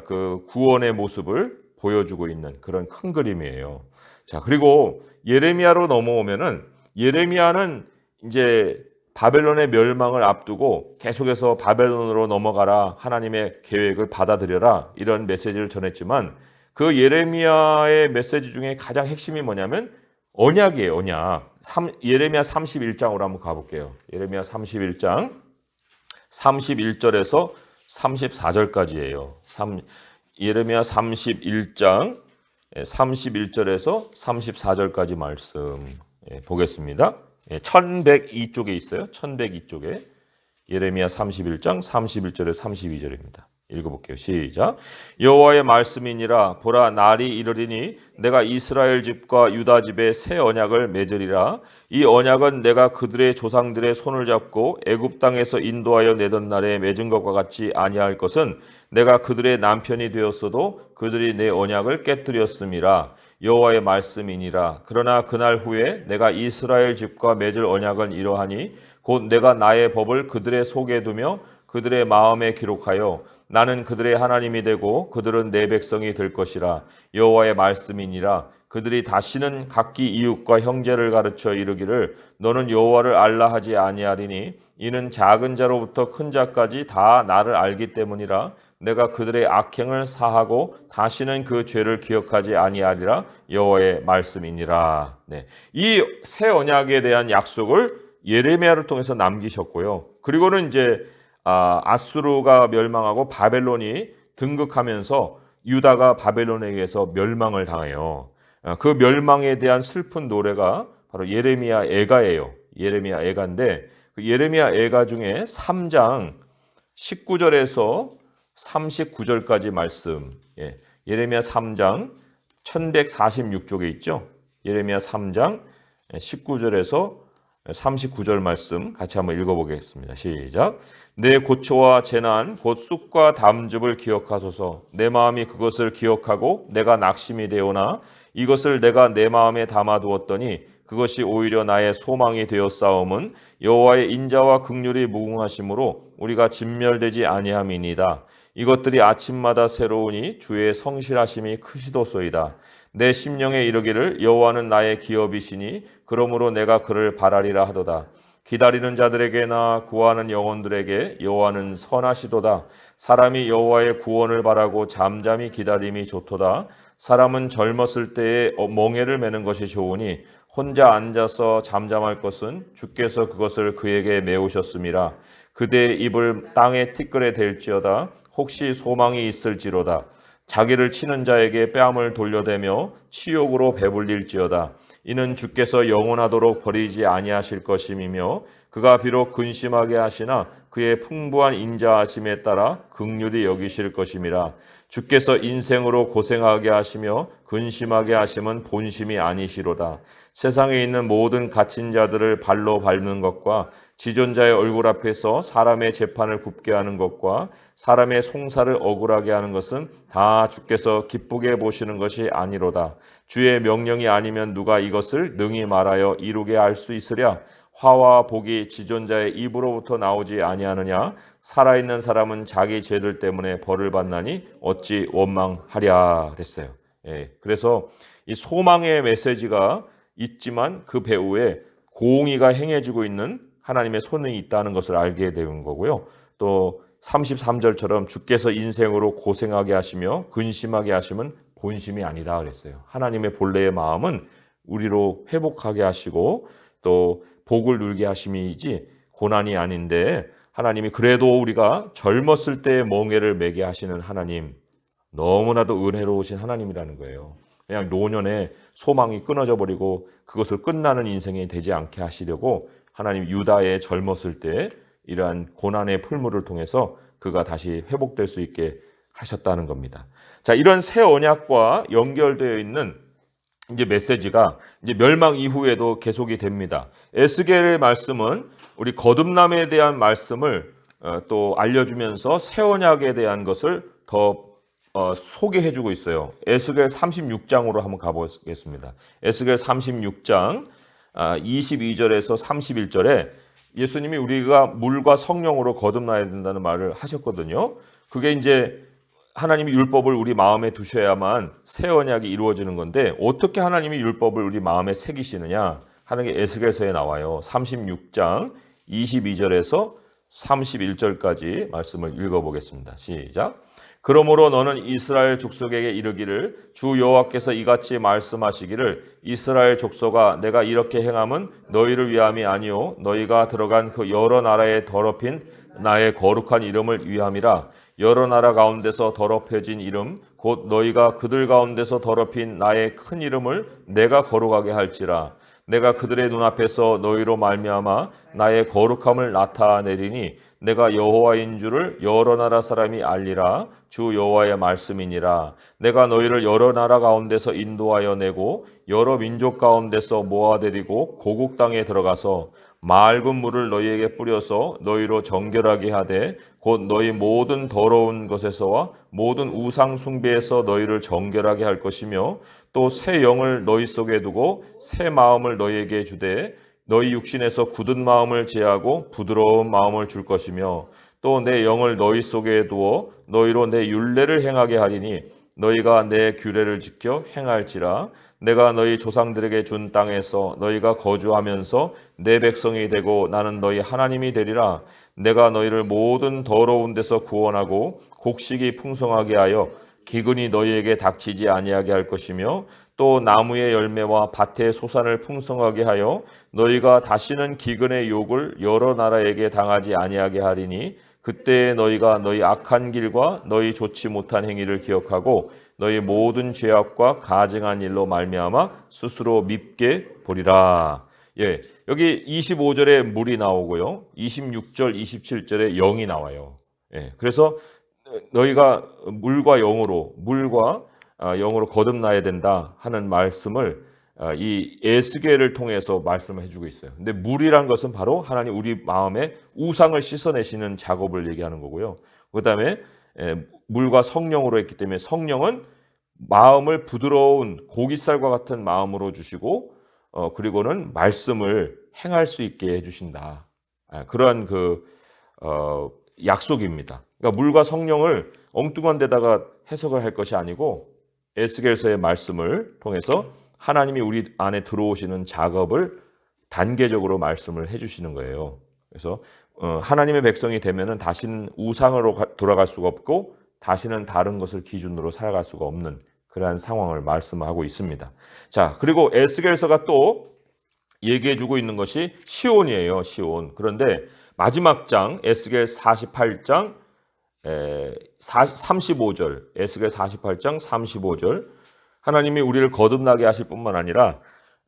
그 구원의 모습을 보여주고 있는 그런 큰 그림이에요. 자, 그리고 예레미야로 넘어오면은 예레미야는 이제 바벨론의 멸망을 앞두고 계속해서 바벨론으로 넘어가라, 하나님의 계획을 받아들여라, 이런 메시지를 전했지만 그 예레미야의 메시지 중에 가장 핵심이 뭐냐면 언약이에요. 언약. 예레미야 31장으로 한번 가볼게요. 예레미야 31장 31절에서 34절까지예요. 예레미야 31장 31절에서 34절까지 말씀 보겠습니다. 1102쪽에 있어요. 1102쪽에 예레미야 31장 31절에서 32절입니다. 읽어볼게요. 시작. 여호와의 말씀이니라. 보라, 날이 이르리니 내가 이스라엘 집과 유다 집에 새 언약을 맺으리라. 이 언약은 내가 그들의 조상들의 손을 잡고 애굽 땅에서 인도하여 내던 날에 맺은 것과 같이 아니할 것은 내가 그들의 남편이 되었어도 그들이 내 언약을 깨뜨렸음이라. 여호와의 말씀이니라. 그러나 그날 후에 내가 이스라엘 집과 맺을 언약은 이러하니 곧 내가 나의 법을 그들의 속에 두며 그들의 마음에 기록하여 나는 그들의 하나님이 되고 그들은 내 백성이 될 것이라. 여호와의 말씀이니라. 그들이 다시는 각기 이웃과 형제를 가르쳐 이르기를 너는 여호와를 알라 하지 아니하리니 이는 작은 자로부터 큰 자까지 다 나를 알기 때문이라. 내가 그들의 악행을 사하고 다시는 그 죄를 기억하지 아니하리라. 여호와의 말씀이니라. 네. 이 새 언약에 대한 약속을 예레미야를 통해서 남기셨고요. 그리고는 이제 아수르가 멸망하고 바벨론이 등극하면서 유다가 바벨론에 의해서 멸망을 당해요. 그 멸망에 대한 슬픈 노래가 바로 예레미야 애가예요. 예레미야 애가인데 그 예레미야 애가 중에 3장 19절에서 39절까지 말씀, 예레미야 3장 1146쪽에 있죠. 예레미야 3장 19절에서 39절 말씀 같이 한번 읽어보겠습니다. 시작. 내 고초와 재난 곧 쑥과 담즙을 기억하소서. 내 마음이 그것을 기억하고 내가 낙심이 되오나 이것을 내가 내 마음에 담아두었더니 그것이 오히려 나의 소망이 되었사옴은 여호와의 인자와 긍휼이 무궁하심으로 우리가 진멸되지 아니함이니이다. 이것들이 아침마다 새로우니 주의 성실하심이 크시도소이다. 내 심령에 이르기를 여호와는 나의 기업이시니 그러므로 내가 그를 바라리라 하도다. 기다리는 자들에게나 구하는 영혼들에게 여호와는 선하시도다. 사람이 여호와의 구원을 바라고 잠잠히 기다림이 좋도다. 사람은 젊었을 때에 멍에를 매는 것이 좋으니 혼자 앉아서 잠잠할 것은 주께서 그것을 그에게 메우셨음이라. 그대의 입을 땅에 티끌에 댈지어다. 혹시 소망이 있을지로다. 자기를 치는 자에게 뺨을 돌려대며 치욕으로 배불릴지어다. 이는 주께서 영원하도록 버리지 아니하실 것임이며 그가 비록 근심하게 하시나 그의 풍부한 인자하심에 따라 긍휼히 여기실 것임이라. 주께서 인생으로 고생하게 하시며 근심하게 하심은 본심이 아니시로다. 세상에 있는 모든 갇힌 자들을 발로 밟는 것과 지존자의 얼굴 앞에서 사람의 재판을 굽게 하는 것과 사람의 송사를 억울하게 하는 것은 다 주께서 기쁘게 보시는 것이 아니로다. 주의 명령이 아니면 누가 이것을 능히 말하여 이루게 할 수 있으랴. 화와 복이 지존자의 입으로부터 나오지 아니하느냐. 살아있는 사람은 자기 죄들 때문에 벌을 받나니 어찌 원망하랴 그랬어요. 그래서 이 소망의 메시지가 있지만 그 배후에 공의가 행해지고 있는 하나님의 손이 있다는 것을 알게 되는 거고요. 또 33절처럼 주께서 인생으로 고생하게 하시며 근심하게 하시면 본심이 아니다 그랬어요. 하나님의 본래의 마음은 우리로 회복하게 하시고 또 복을 누리게 하심이지 고난이 아닌데, 하나님이 그래도 우리가 젊었을 때의 멍에를 매게 하시는 하나님, 너무나도 은혜로우신 하나님이라는 거예요. 그냥 노년에 소망이 끊어져 버리고 그것을 끝나는 인생이 되지 않게 하시려고 하나님 유다의 젊었을 때 이러한 고난의 풀물을 통해서 그가 다시 회복될 수 있게 하셨다는 겁니다. 자, 이런 새 언약과 연결되어 있는 이제 메시지가 이제 멸망 이후에도 계속이 됩니다. 에스겔의 말씀은 우리 거듭남에 대한 말씀을 또 알려주면서 새 언약에 대한 것을 더 소개해주고 있어요. 에스겔 36장으로 한번 가보겠습니다. 에스겔 36장 22절에서 31절에 예수님이 우리가 물과 성령으로 거듭나야 된다는 말을 하셨거든요. 그게 이제 하나님이 율법을 우리 마음에 두셔야만 새 언약이 이루어지는 건데, 어떻게 하나님이 율법을 우리 마음에 새기시느냐 하는 게 에스겔서에 나와요. 36장 22절에서 31절까지 말씀을 읽어보겠습니다. 시작. 그러므로 너는 이스라엘 족속에게 이르기를 주 여호와께서 이같이 말씀하시기를 이스라엘 족속아 내가 이렇게 행함은 너희를 위함이 아니요 너희가 들어간 그 여러 나라에 더럽힌 나의 거룩한 이름을 위함이라. 여러 나라 가운데서 더럽혀진 이름 곧 너희가 그들 가운데서 더럽힌 나의 큰 이름을 내가 거룩하게 할지라. 내가 그들의 눈앞에서 너희로 말미암아 나의 거룩함을 나타내리니 내가 여호와인 줄을 여러 나라 사람이 알리라. 주 여호와의 말씀이니라. 내가 너희를 여러 나라 가운데서 인도하여 내고 여러 민족 가운데서 모아들이고 고국 땅에 들어가서 맑은 물을 너희에게 뿌려서 너희로 정결하게 하되 곧 너희 모든 더러운 것에서와 모든 우상 숭배에서 너희를 정결하게 할 것이며 또 새 영을 너희 속에 두고 새 마음을 너희에게 주되 너희 육신에서 굳은 마음을 제하고 부드러운 마음을 줄 것이며 또 내 영을 너희 속에 두어 너희로 내 율례를 행하게 하리니 너희가 내 규례를 지켜 행할지라. 내가 너희 조상들에게 준 땅에서 너희가 거주하면서 내 백성이 되고 나는 너희 하나님이 되리라. 내가 너희를 모든 더러운 데서 구원하고 곡식이 풍성하게 하여 기근이 너희에게 닥치지 아니하게 할 것이며 또 나무의 열매와 밭의 소산을 풍성하게 하여 너희가 다시는 기근의 욕을 여러 나라에게 당하지 아니하게 하리니 그때에 너희가 너희 악한 길과 너희 좋지 못한 행위를 기억하고 너희 모든 죄악과 가증한 일로 말미암아 스스로 밉게 보리라. 예, 여기 25절에 물이 나오고요. 26절, 27절에 영이 나와요. 예, 그래서 너희가 물과 영으로 거듭나야 된다 하는 말씀을 이 에스겔을 통해서 말씀을 해주고 있어요. 근데 물이란 것은 바로 하나님 우리 마음에 우상을 씻어내시는 작업을 얘기하는 거고요. 그다음에 물과 성령으로 했기 때문에 성령은 마음을 부드러운 고깃살과 같은 마음으로 주시고 그리고는 말씀을 행할 수 있게 해주신다. 그러한 약속입니다. 그러니까 물과 성령을 엉뚱한 데다가 해석을 할 것이 아니고 에스겔서의 말씀을 통해서 하나님이 우리 안에 들어오시는 작업을 단계적으로 말씀을 해주시는 거예요. 그래서 하나님의 백성이 되면은 다시는 우상으로 돌아갈 수가 없고 다시는 다른 것을 기준으로 살아갈 수가 없는 그러한 상황을 말씀하고 있습니다. 자, 그리고 에스겔서가 또 얘기해주고 있는 것이 시온이에요. 시온. 그런데 마지막 장 에스겔 48장 35절 에스겔 48장 35절 하나님이 우리를 거듭나게 하실 뿐만 아니라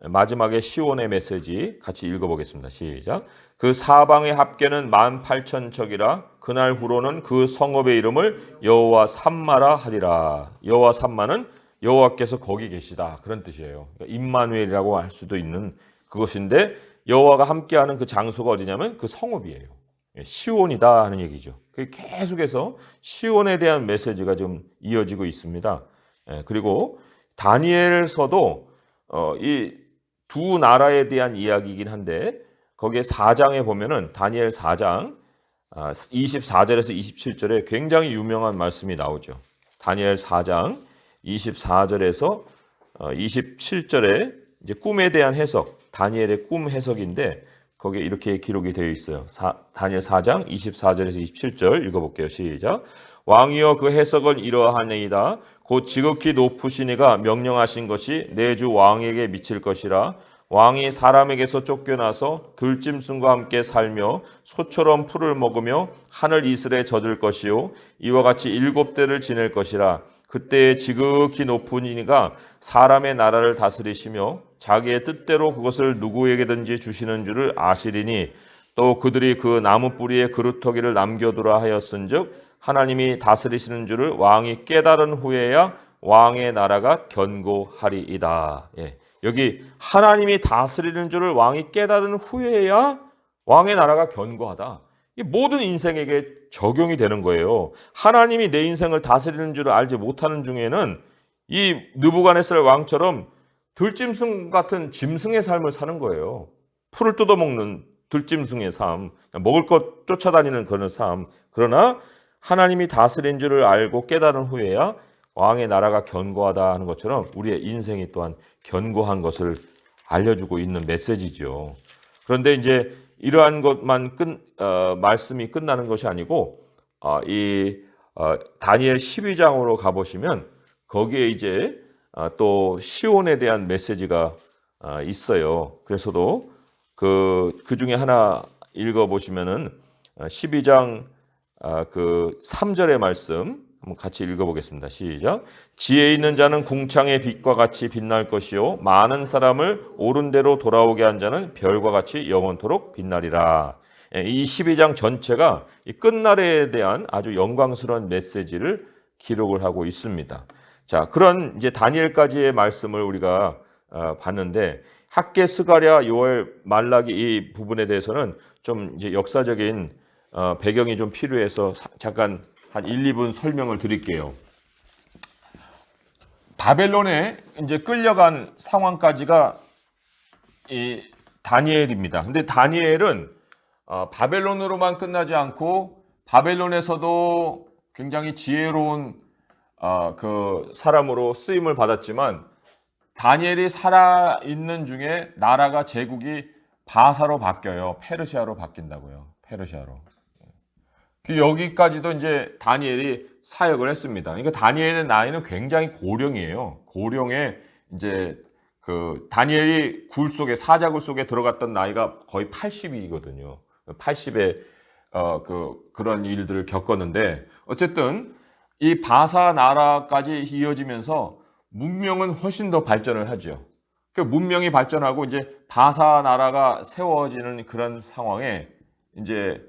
마지막에 시온의 메시지 같이 읽어보겠습니다. 시작. 그 사방의 합계는 18,000척이라 그날 후로는 그 성읍의 이름을 여호와 삼마라 하리라. 여호와 삼마는 여호와께서 거기 계시다 그런 뜻이에요. 그러니까 임마누엘이라고 할 수도 있는 그것인데 여호와가 함께하는 그 장소가 어디냐면 그 성읍이에요. 시온이다 하는 얘기죠. 계속해서 시온에 대한 메시지가 좀 이어지고 있습니다. 그리고 다니엘서도 이 두 나라에 대한 이야기이긴 한데 거기에 4장에 보면은 다니엘 4장 24절에서 27절에 굉장히 유명한 말씀이 나오죠. 다니엘 4장 24절에서 27절에 이제 꿈에 대한 해석, 다니엘의 꿈 해석인데 거기에 이렇게 기록이 되어 있어요. 다니엘 4장 24절에서 27절 읽어볼게요. 시작. 왕이여 그 해석은 이러하니이다. 곧 지극히 높으신 이가 명령하신 것이 내 주 왕에게 미칠 것이라. 왕이 사람에게서 쫓겨나서 들짐승과 함께 살며 소처럼 풀을 먹으며 하늘 이슬에 젖을 것이요 이와 같이 7대를 지낼 것이라. 그때에 지극히 높은 이가 사람의 나라를 다스리시며 자기의 뜻대로 그것을 누구에게든지 주시는 줄을 아시리니 또 그들이 그 나무 뿌리에 그루터기를 남겨두라 하였은즉 하나님이 다스리시는 줄을 왕이 깨달은 후에야 왕의 나라가 견고하리이다. 예. 여기 하나님이 다스리는 줄을 왕이 깨달은 후에야 왕의 나라가 견고하다. 이 모든 인생에게 적용이 되는 거예요. 하나님이 내 인생을 다스리는 줄을 알지 못하는 중에는 이 느부갓네살 왕처럼 들짐승 같은 짐승의 삶을 사는 거예요. 풀을 뜯어먹는 들짐승의 삶, 먹을 것 쫓아다니는 그런 삶. 그러나 하나님이 다스린 줄을 알고 깨달은 후에야 왕의 나라가 견고하다 하는 것처럼 우리의 인생이 또한 견고한 것을 알려주고 있는 메시지죠. 그런데 이제 이러한 것만 말씀이 끝나는 것이 아니고 다니엘 12장으로 가보시면 거기에 이제 또 시온에 대한 메시지가 있어요. 그래서도 그 중에 하나 읽어보시면은 12장 그 3절의 말씀 한번 같이 읽어보겠습니다. 시작. 지혜 있는 자는 궁창의 빛과 같이 빛날 것이요 많은 사람을 옳은 대로 돌아오게 한 자는 별과 같이 영원토록 빛나리라. 이 12장 전체가 이 끝날에 대한 아주 영광스러운 메시지를 기록을 하고 있습니다. 자, 그런 이제 다니엘까지의 말씀을 우리가 봤는데 학개, 스가랴, 요엘, 말라기 이 부분에 대해서는 좀 이제 역사적인 배경이 좀 필요해서 잠깐 한 1, 2분 설명을 드릴게요. 바벨론에 이제 끌려간 상황까지가 이 다니엘입니다. 근데 다니엘은 바벨론으로만 끝나지 않고 바벨론에서도 굉장히 지혜로운 그 사람으로 쓰임을 받았지만 다니엘이 살아 있는 중에 나라가 제국이 바사로 바뀌어요. 페르시아로 바뀐다고요. 페르시아로. 여기까지도 이제 다니엘이 사역을 했습니다. 그러니까 다니엘의 나이는 굉장히 고령이에요. 고령에 이제 그 다니엘이 사자굴 속에 들어갔던 나이가 거의 80이거든요. 80에 그런 일들을 겪었는데 어쨌든 이 바사 나라까지 이어지면서 문명은 훨씬 더 발전을 하죠. 그 문명이 발전하고 이제 바사 나라가 세워지는 그런 상황에 이제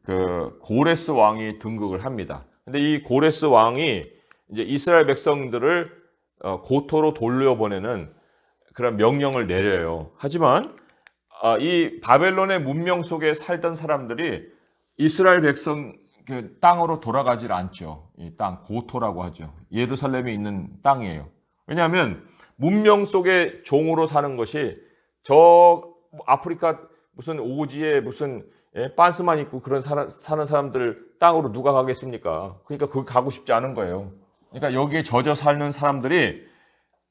그 고레스 왕이 등극을 합니다. 근데 이 고레스 왕이 이제 이스라엘 백성들을 고토로 돌려보내는 그런 명령을 내려요. 하지만 이 바벨론의 문명 속에 살던 사람들이 이스라엘 백성 그 땅으로 돌아가질 않죠. 이 땅 고토라고 하죠. 예루살렘에 있는 땅이에요. 왜냐하면 문명 속에 종으로 사는 것이 저 아프리카 무슨 오지에 무슨 빤스만 입고 그런 사는 사람들 땅으로 누가 가겠습니까? 그러니까 거기 가고 싶지 않은 거예요. 그러니까 여기에 젖어 사는 사람들이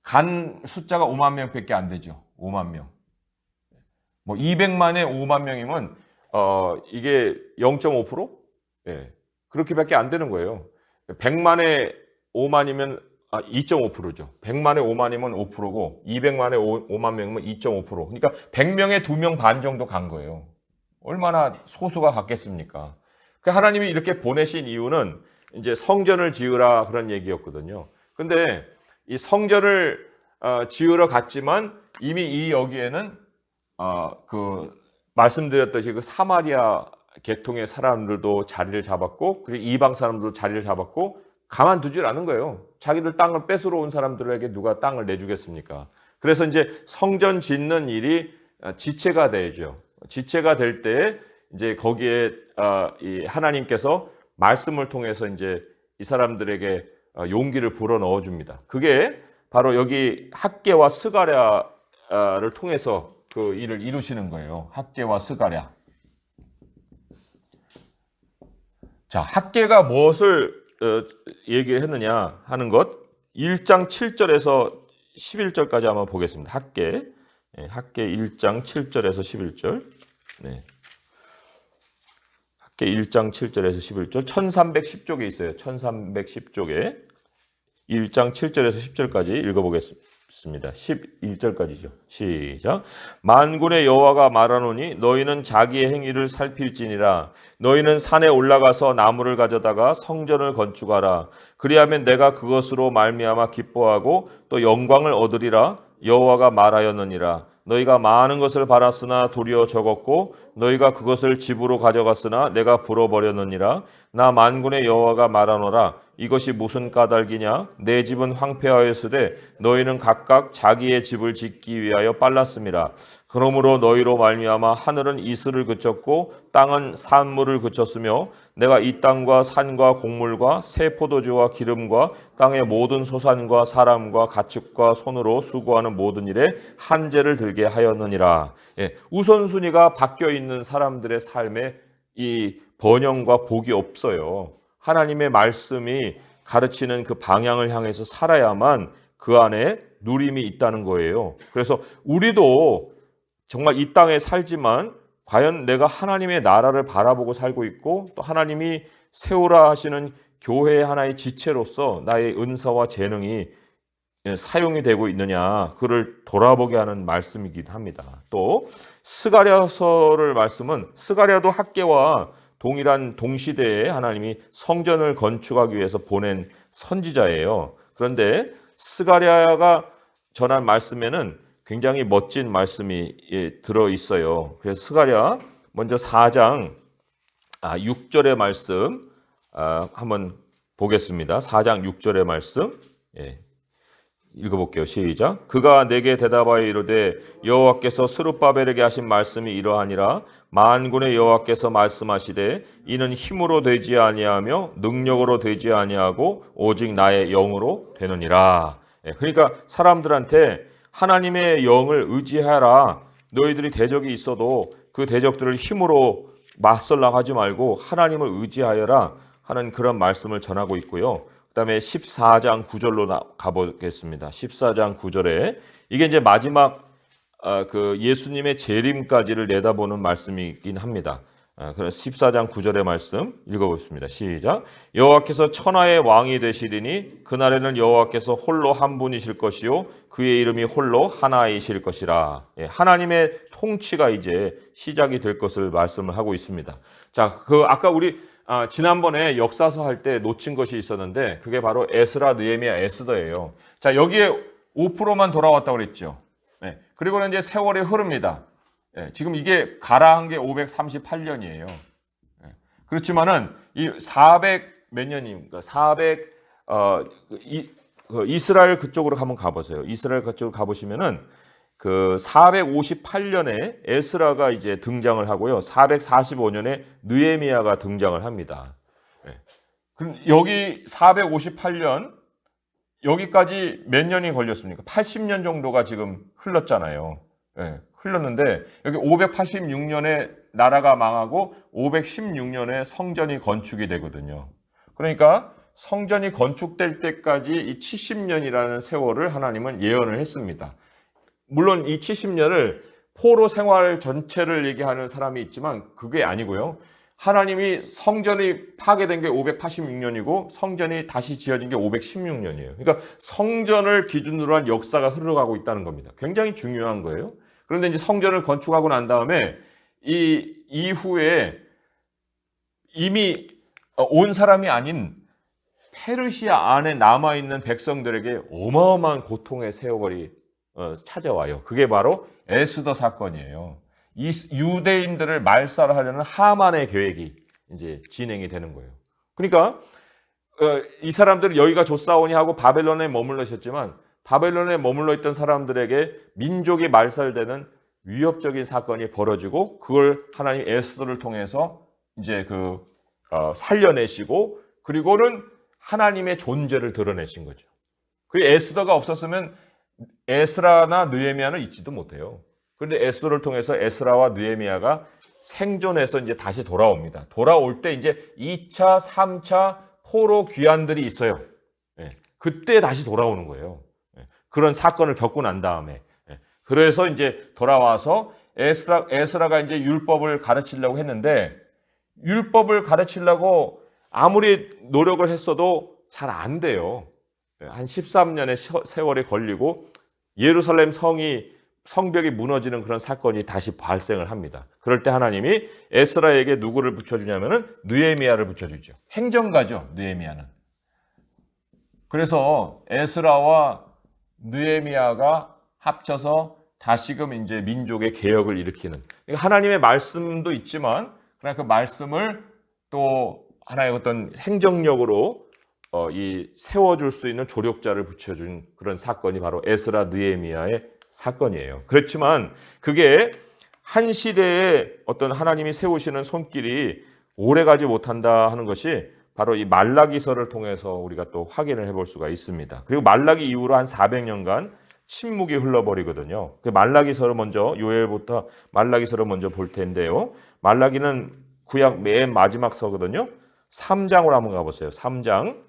간 숫자가 5만 명밖에 안 되죠. 5만 명. 뭐 200만에 5만 명이면 이게 0.5%? 예. 그렇게밖에 안 되는 거예요. 100만에 5만이면 2.5%죠. 100만에 5만이면 5%고 200만에 5만 명이면 2.5%. 그러니까 100명에 2명 반 정도 간 거예요. 얼마나 소수가 같겠습니까? 그 하나님이 이렇게 보내신 이유는 이제 성전을 지으라 그런 얘기였거든요. 근데 이 성전을 지으러 갔지만 이미 이 여기에는 그 말씀드렸듯이 그 사마리아 계통의 사람들도 자리를 잡았고 그리고 이방 사람들도 자리를 잡았고 가만두질 않은 거예요. 자기들 땅을 뺏으러 온 사람들에게 누가 땅을 내주겠습니까? 그래서 이제 성전 짓는 일이 지체가 되죠. 지체가 될 때 이제 거기에 이 하나님께서 말씀을 통해서 이제 이 사람들에게 용기를 불어 넣어 줍니다. 그게 바로 여기 학개와 스가랴를 통해서 그 일을 이루시는 거예요. 학개와 스가랴. 자, 학개가 무엇을 얘기를 했느냐 하는 것 1장 7절에서 11절까지 한번 보겠습니다. 학개 1장 7절에서 11절. 네. 학개 1장 7절에서 11절 1310쪽에 있어요. 1310쪽에 1장 7절에서 10절까지 읽어보겠습니다. 11절까지죠. 시작. 만군의 여호와가 말하노니 너희는 자기의 행위를 살필지니라. 너희는 산에 올라가서 나무를 가져다가 성전을 건축하라. 그리하면 내가 그것으로 말미암아 기뻐하고 또 영광을 얻으리라. 여호와가 말하였느니라. 너희가 많은 것을 바랐으나 도리어 적었고 너희가 그것을 집으로 가져갔으나 내가 불어버렸느니라. 나 만군의 여호와가 말하노라. 이것이 무슨 까닭이냐? 내 집은 황폐하였으되 너희는 각각 자기의 집을 짓기 위하여 빨랐음이라. 그러므로 너희로 말미암아 하늘은 이슬을 그쳤고 땅은 산물을 그쳤으며 내가 이 땅과 산과 곡물과 새 포도주와 기름과 땅의 모든 소산과 사람과 가축과 손으로 수고하는 모든 일에 한재를 들게 하였느니라. 우선순위가 바뀌어 있는 사람들의 삶에 이 번영과 복이 없어요. 하나님의 말씀이 가르치는 그 방향을 향해서 살아야만 그 안에 누림이 있다는 거예요. 그래서 우리도 정말 이 땅에 살지만 과연 내가 하나님의 나라를 바라보고 살고 있고 또 하나님이 세우라 하시는 교회의 하나의 지체로서 나의 은사와 재능이 사용이 되고 있느냐, 그를 돌아보게 하는 말씀이기도 합니다. 또 스가랴서를 말씀은 스가랴도 학개와 동일한 동시대에 하나님이 성전을 건축하기 위해서 보낸 선지자예요. 그런데 스가랴가 전한 말씀에는 굉장히 멋진 말씀이 들어 있어요. 그래서 스가랴 먼저 4장 6절의 말씀 한번 보겠습니다. 4장 6절의 말씀 읽어볼게요. 시작. 그가 내게 대답하여 이르되 여호와께서 스룹바벨에게 하신 말씀이 이러하니라. 만군의 여호와께서 말씀하시되 이는 힘으로 되지 아니하며 능력으로 되지 아니하고 오직 나의 영으로 되느니라. 그러니까 사람들한테 하나님의 영을 의지하라. 너희들이 대적이 있어도 그 대적들을 힘으로 맞설라 하지 말고 하나님을 의지하여라 하는 그런 말씀을 전하고 있고요. 그 다음에 14장 9절로 가보겠습니다. 14장 9절에 이게 이제 마지막 그 예수님의 재림까지를 내다보는 말씀이긴 합니다. 그래서 14장 9절의 말씀 읽어보겠습니다. 시작. 여호와께서 천하의 왕이 되시리니 그날에는 여호와께서 홀로 한 분이실 것이요 그의 이름이 홀로 하나이실 것이라. 하나님의 통치가 이제 시작이 될 것을 말씀을 하고 있습니다. 자, 아까 우리 지난번에 역사서 할 때 놓친 것이 있었는데 그게 바로 에스라, 느헤미야, 에스더예요. 자, 여기에 5%만 돌아왔다고 그랬죠. 그리고는 이제 세월이 흐릅니다. 지금 이게 가라한 게 538년이에요. 그렇지만은 이 400 몇 년입니까? 400 이스라엘 그쪽으로 한번 가보세요. 이스라엘 그쪽으로 가보시면은 그 458년에 에스라가 이제 등장을 하고요. 445년에 느헤미야가 등장을 합니다. 그럼 여기 458년 여기까지 몇 년이 걸렸습니까? 80년 정도가 지금 흘렀잖아요. 흘렀는데 여기 586년에 나라가 망하고 516년에 성전이 건축이 되거든요. 그러니까 성전이 건축될 때까지 이 70년이라는 세월을 하나님은 예언을 했습니다. 물론 이 70년을 포로 생활 전체를 얘기하는 사람이 있지만 그게 아니고요. 하나님이 성전이 파괴된 게 586년이고 성전이 다시 지어진 게 516년이에요. 그러니까 성전을 기준으로 한 역사가 흘러가고 있다는 겁니다. 굉장히 중요한 거예요. 그런데 이제 성전을 건축하고 난 다음에 이 이후에 이미 온 사람이 아닌 페르시아 안에 남아있는 백성들에게 어마어마한 고통의 세월이 찾아와요. 그게 바로 에스더 사건이에요. 이 유대인들을 말살하려는 하만의 계획이 이제 진행이 되는 거예요. 그러니까 이 사람들은 여기가 좋사오니 하고 바벨론에 머물러 있었지만 바벨론에 머물러 있던 사람들에게 민족이 말살되는 위협적인 사건이 벌어지고 그걸 하나님 에스더를 통해서 이제 살려내시고 그리고는 하나님의 존재를 드러내신 거죠. 그 에스더가 없었으면 에스라나 느헤미야는 있지도 못해요. 그런데 에스더를 통해서 에스라와 느헤미야가 생존해서 이제 다시 돌아옵니다. 돌아올 때 이제 2차, 3차 포로 귀환들이 있어요. 그때 다시 돌아오는 거예요. 그런 사건을 겪고 난 다음에. 그래서 이제 돌아와서 에스라가 이제 율법을 가르치려고 했는데 율법을 가르치려고 아무리 노력을 했어도 잘 안 돼요. 한 13년의 세월이 걸리고 예루살렘 성벽이 무너지는 그런 사건이 다시 발생을 합니다. 그럴 때 하나님이 에스라에게 누구를 붙여주냐면은 느헤미야를 붙여주죠. 행정가죠, 느헤미야는. 그래서 에스라와 느헤미야가 합쳐서 다시금 이제 민족의 개혁을 일으키는. 그러니까 하나님의 말씀도 있지만 그러나 그 말씀을 또 하나의 어떤 행정력으로 세워줄 수 있는 조력자를 붙여준 그런 사건이 바로 에스라 느헤미야의 사건이에요. 그렇지만 그게 한 시대에 어떤 하나님이 세우시는 손길이 오래가지 못한다 하는 것이 바로 이 말라기서를 통해서 우리가 또 확인을 해볼 수가 있습니다. 그리고 말라기 이후로 한 400년간 침묵이 흘러버리거든요. 그 말라기서를 먼저 요엘부터 말라기서를 먼저 볼 텐데요. 말라기는 구약 맨 마지막 서거든요. 3장으로 한번 가보세요. 3장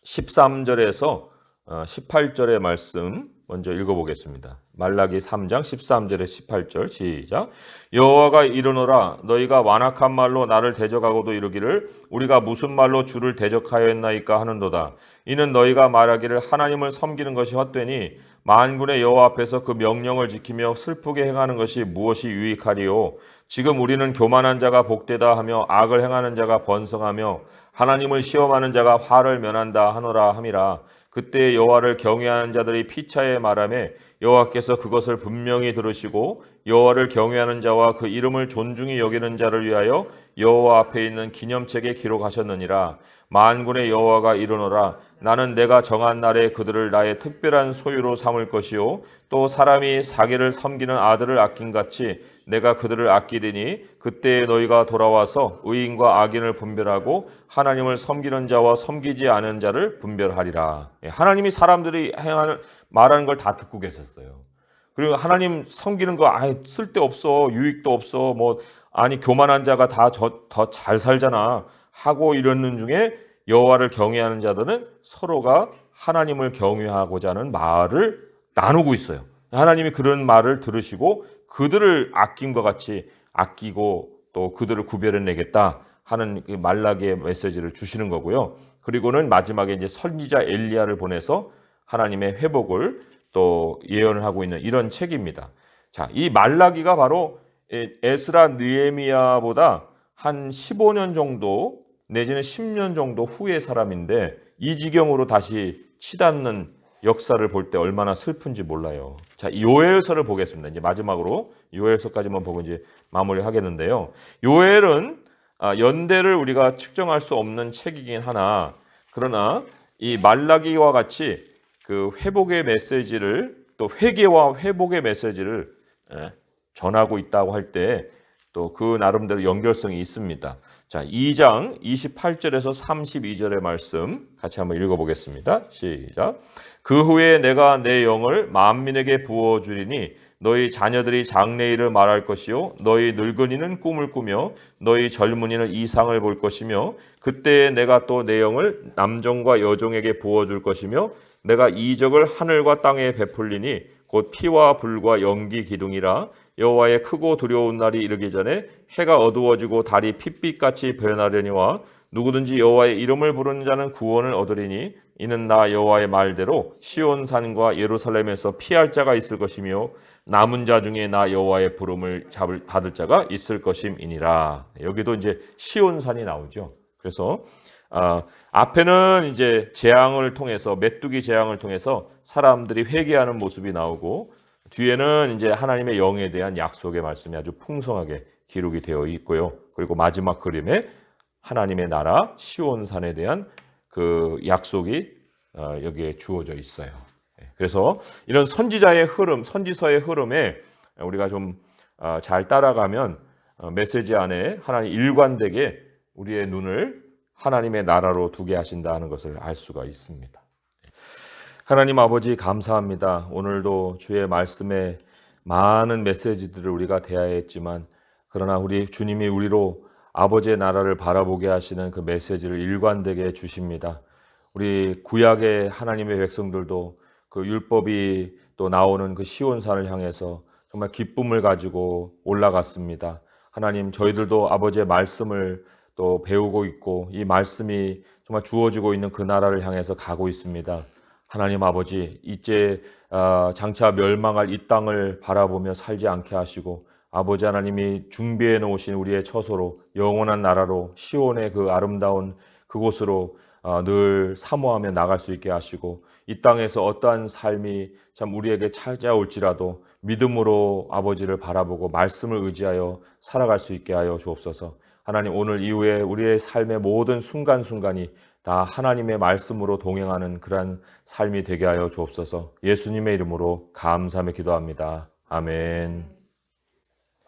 13절에서 18절의 말씀 먼저 읽어보겠습니다. 말라기 3장 13절에 18절 시작. 여호와가 이르노라 너희가 완악한 말로 나를 대적하고도 이르기를 우리가 무슨 말로 주를 대적하였나이까 하는도다. 이는 너희가 말하기를 하나님을 섬기는 것이 헛되니 만군의 여호와 앞에서 그 명령을 지키며 슬프게 행하는 것이 무엇이 유익하리요. 지금 우리는 교만한 자가 복되다 하며 악을 행하는 자가 번성하며 하나님을 시험하는 자가 화를 면한다 하노라 함이라. 그때 여호와를 경외하는 자들이 피차에 말하며 여호와께서 그것을 분명히 들으시고 여호와를 경외하는 자와 그 이름을 존중히 여기는 자를 위하여 여호와 앞에 있는 기념책에 기록하셨느니라. 만군의 여호와가 이르노라 나는 내가 정한 날에 그들을 나의 특별한 소유로 삼을 것이요 또 사람이 자기를 섬기는 아들을 아낀같이 내가 그들을 아끼리니 그때 너희가 돌아와서 의인과 악인을 분별하고 하나님을 섬기는 자와 섬기지 않은 자를 분별하리라. 하나님이 사람들이 말하는 걸 다 듣고 계셨어요. 그리고 하나님 섬기는 거 쓸데없어, 유익도 없어, 교만한 자가 다 더 잘 살잖아 하고 이러는 중에 여호와를 경외하는 자들은 서로가 하나님을 경외하고자 하는 말을 나누고 있어요. 하나님이 그런 말을 들으시고 그들을 아낌과 같이 아끼고 또 그들을 구별해내겠다 하는 말라기의 메시지를 주시는 거고요. 그리고는 마지막에 이제 선지자 엘리야를 보내서 하나님의 회복을 또 예언을 하고 있는 이런 책입니다. 자, 이 말라기가 바로 에스라 느헤미야보다 한 15년 정도 내지는 10년 정도 후의 사람인데 이 지경으로 다시 치닫는 역사를 볼 때 얼마나 슬픈지 몰라요. 자, 요엘서를 보겠습니다. 이제 마지막으로 요엘서까지만 보고 이제 마무리하겠는데요. 요엘은 연대를 우리가 측정할 수 없는 책이긴 하나 그러나 이 말라기와 같이 그 회복의 메시지를 또 회개와 회복의 메시지를 전하고 있다고 할 때 또 그 나름대로 연결성이 있습니다. 자, 2장 28절에서 32절의 말씀 같이 한번 읽어보겠습니다. 시작. 그 후에 내가 내 영을 만민에게 부어주리니 너희 자녀들이 장래일을 말할 것이요 너희 늙은이는 꿈을 꾸며 너희 젊은이는 이상을 볼 것이며 그때에 내가 또 내 영을 남종과 여종에게 부어줄 것이며 내가 이적을 하늘과 땅에 베풀리니 곧 피와 불과 연기 기둥이라. 여호와의 크고 두려운 날이 이르기 전에 해가 어두워지고 달이 핏빛같이 변하려니와 누구든지 여호와의 이름을 부르는 자는 구원을 얻으리니 이는 나 여호와의 말대로 시온산과 예루살렘에서 피할 자가 있을 것이며 남은 자 중에 나 여호와의 부름을 받을 자가 있을 것임이니라. 여기도 이제 시온산이 나오죠. 그래서 앞에는 이제 재앙을 통해서 메뚜기 재앙을 통해서 사람들이 회개하는 모습이 나오고 뒤에는 이제 하나님의 영에 대한 약속의 말씀이 아주 풍성하게 기록이 되어 있고요. 그리고 마지막 그림에 하나님의 나라 시온산에 대한 그 약속이 여기에 주어져 있어요. 그래서 이런 선지자의 흐름, 선지서의 흐름에 우리가 좀 잘 따라가면 메시지 안에 하나님 일관되게 우리의 눈을 하나님의 나라로 두게 하신다 하는 것을 알 수가 있습니다. 하나님 아버지 감사합니다. 오늘도 주의 말씀에 많은 메시지들을 우리가 대하였지만 그러나 우리 주님이 우리로 아버지의 나라를 바라보게 하시는 그 메시지를 일관되게 주십니다. 우리 구약의 하나님의 백성들도 그 율법이 또 나오는 그 시온산을 향해서 정말 기쁨을 가지고 올라갔습니다. 하나님 저희들도 아버지의 말씀을 또 배우고 있고 이 말씀이 정말 주어지고 있는 그 나라를 향해서 가고 있습니다. 하나님 아버지 이제 장차 멸망할 이 땅을 바라보며 살지 않게 하시고 아버지 하나님이 준비해 놓으신 우리의 처소로 영원한 나라로 시온의 그 아름다운 그곳으로 늘 사모하며 나갈 수 있게 하시고 이 땅에서 어떠한 삶이 참 우리에게 찾아올지라도 믿음으로 아버지를 바라보고 말씀을 의지하여 살아갈 수 있게 하여 주옵소서. 하나님 오늘 이후에 우리의 삶의 모든 순간순간이 다 하나님의 말씀으로 동행하는 그러한 삶이 되게 하여 주옵소서. 예수님의 이름으로 감사하며 기도합니다. 아멘.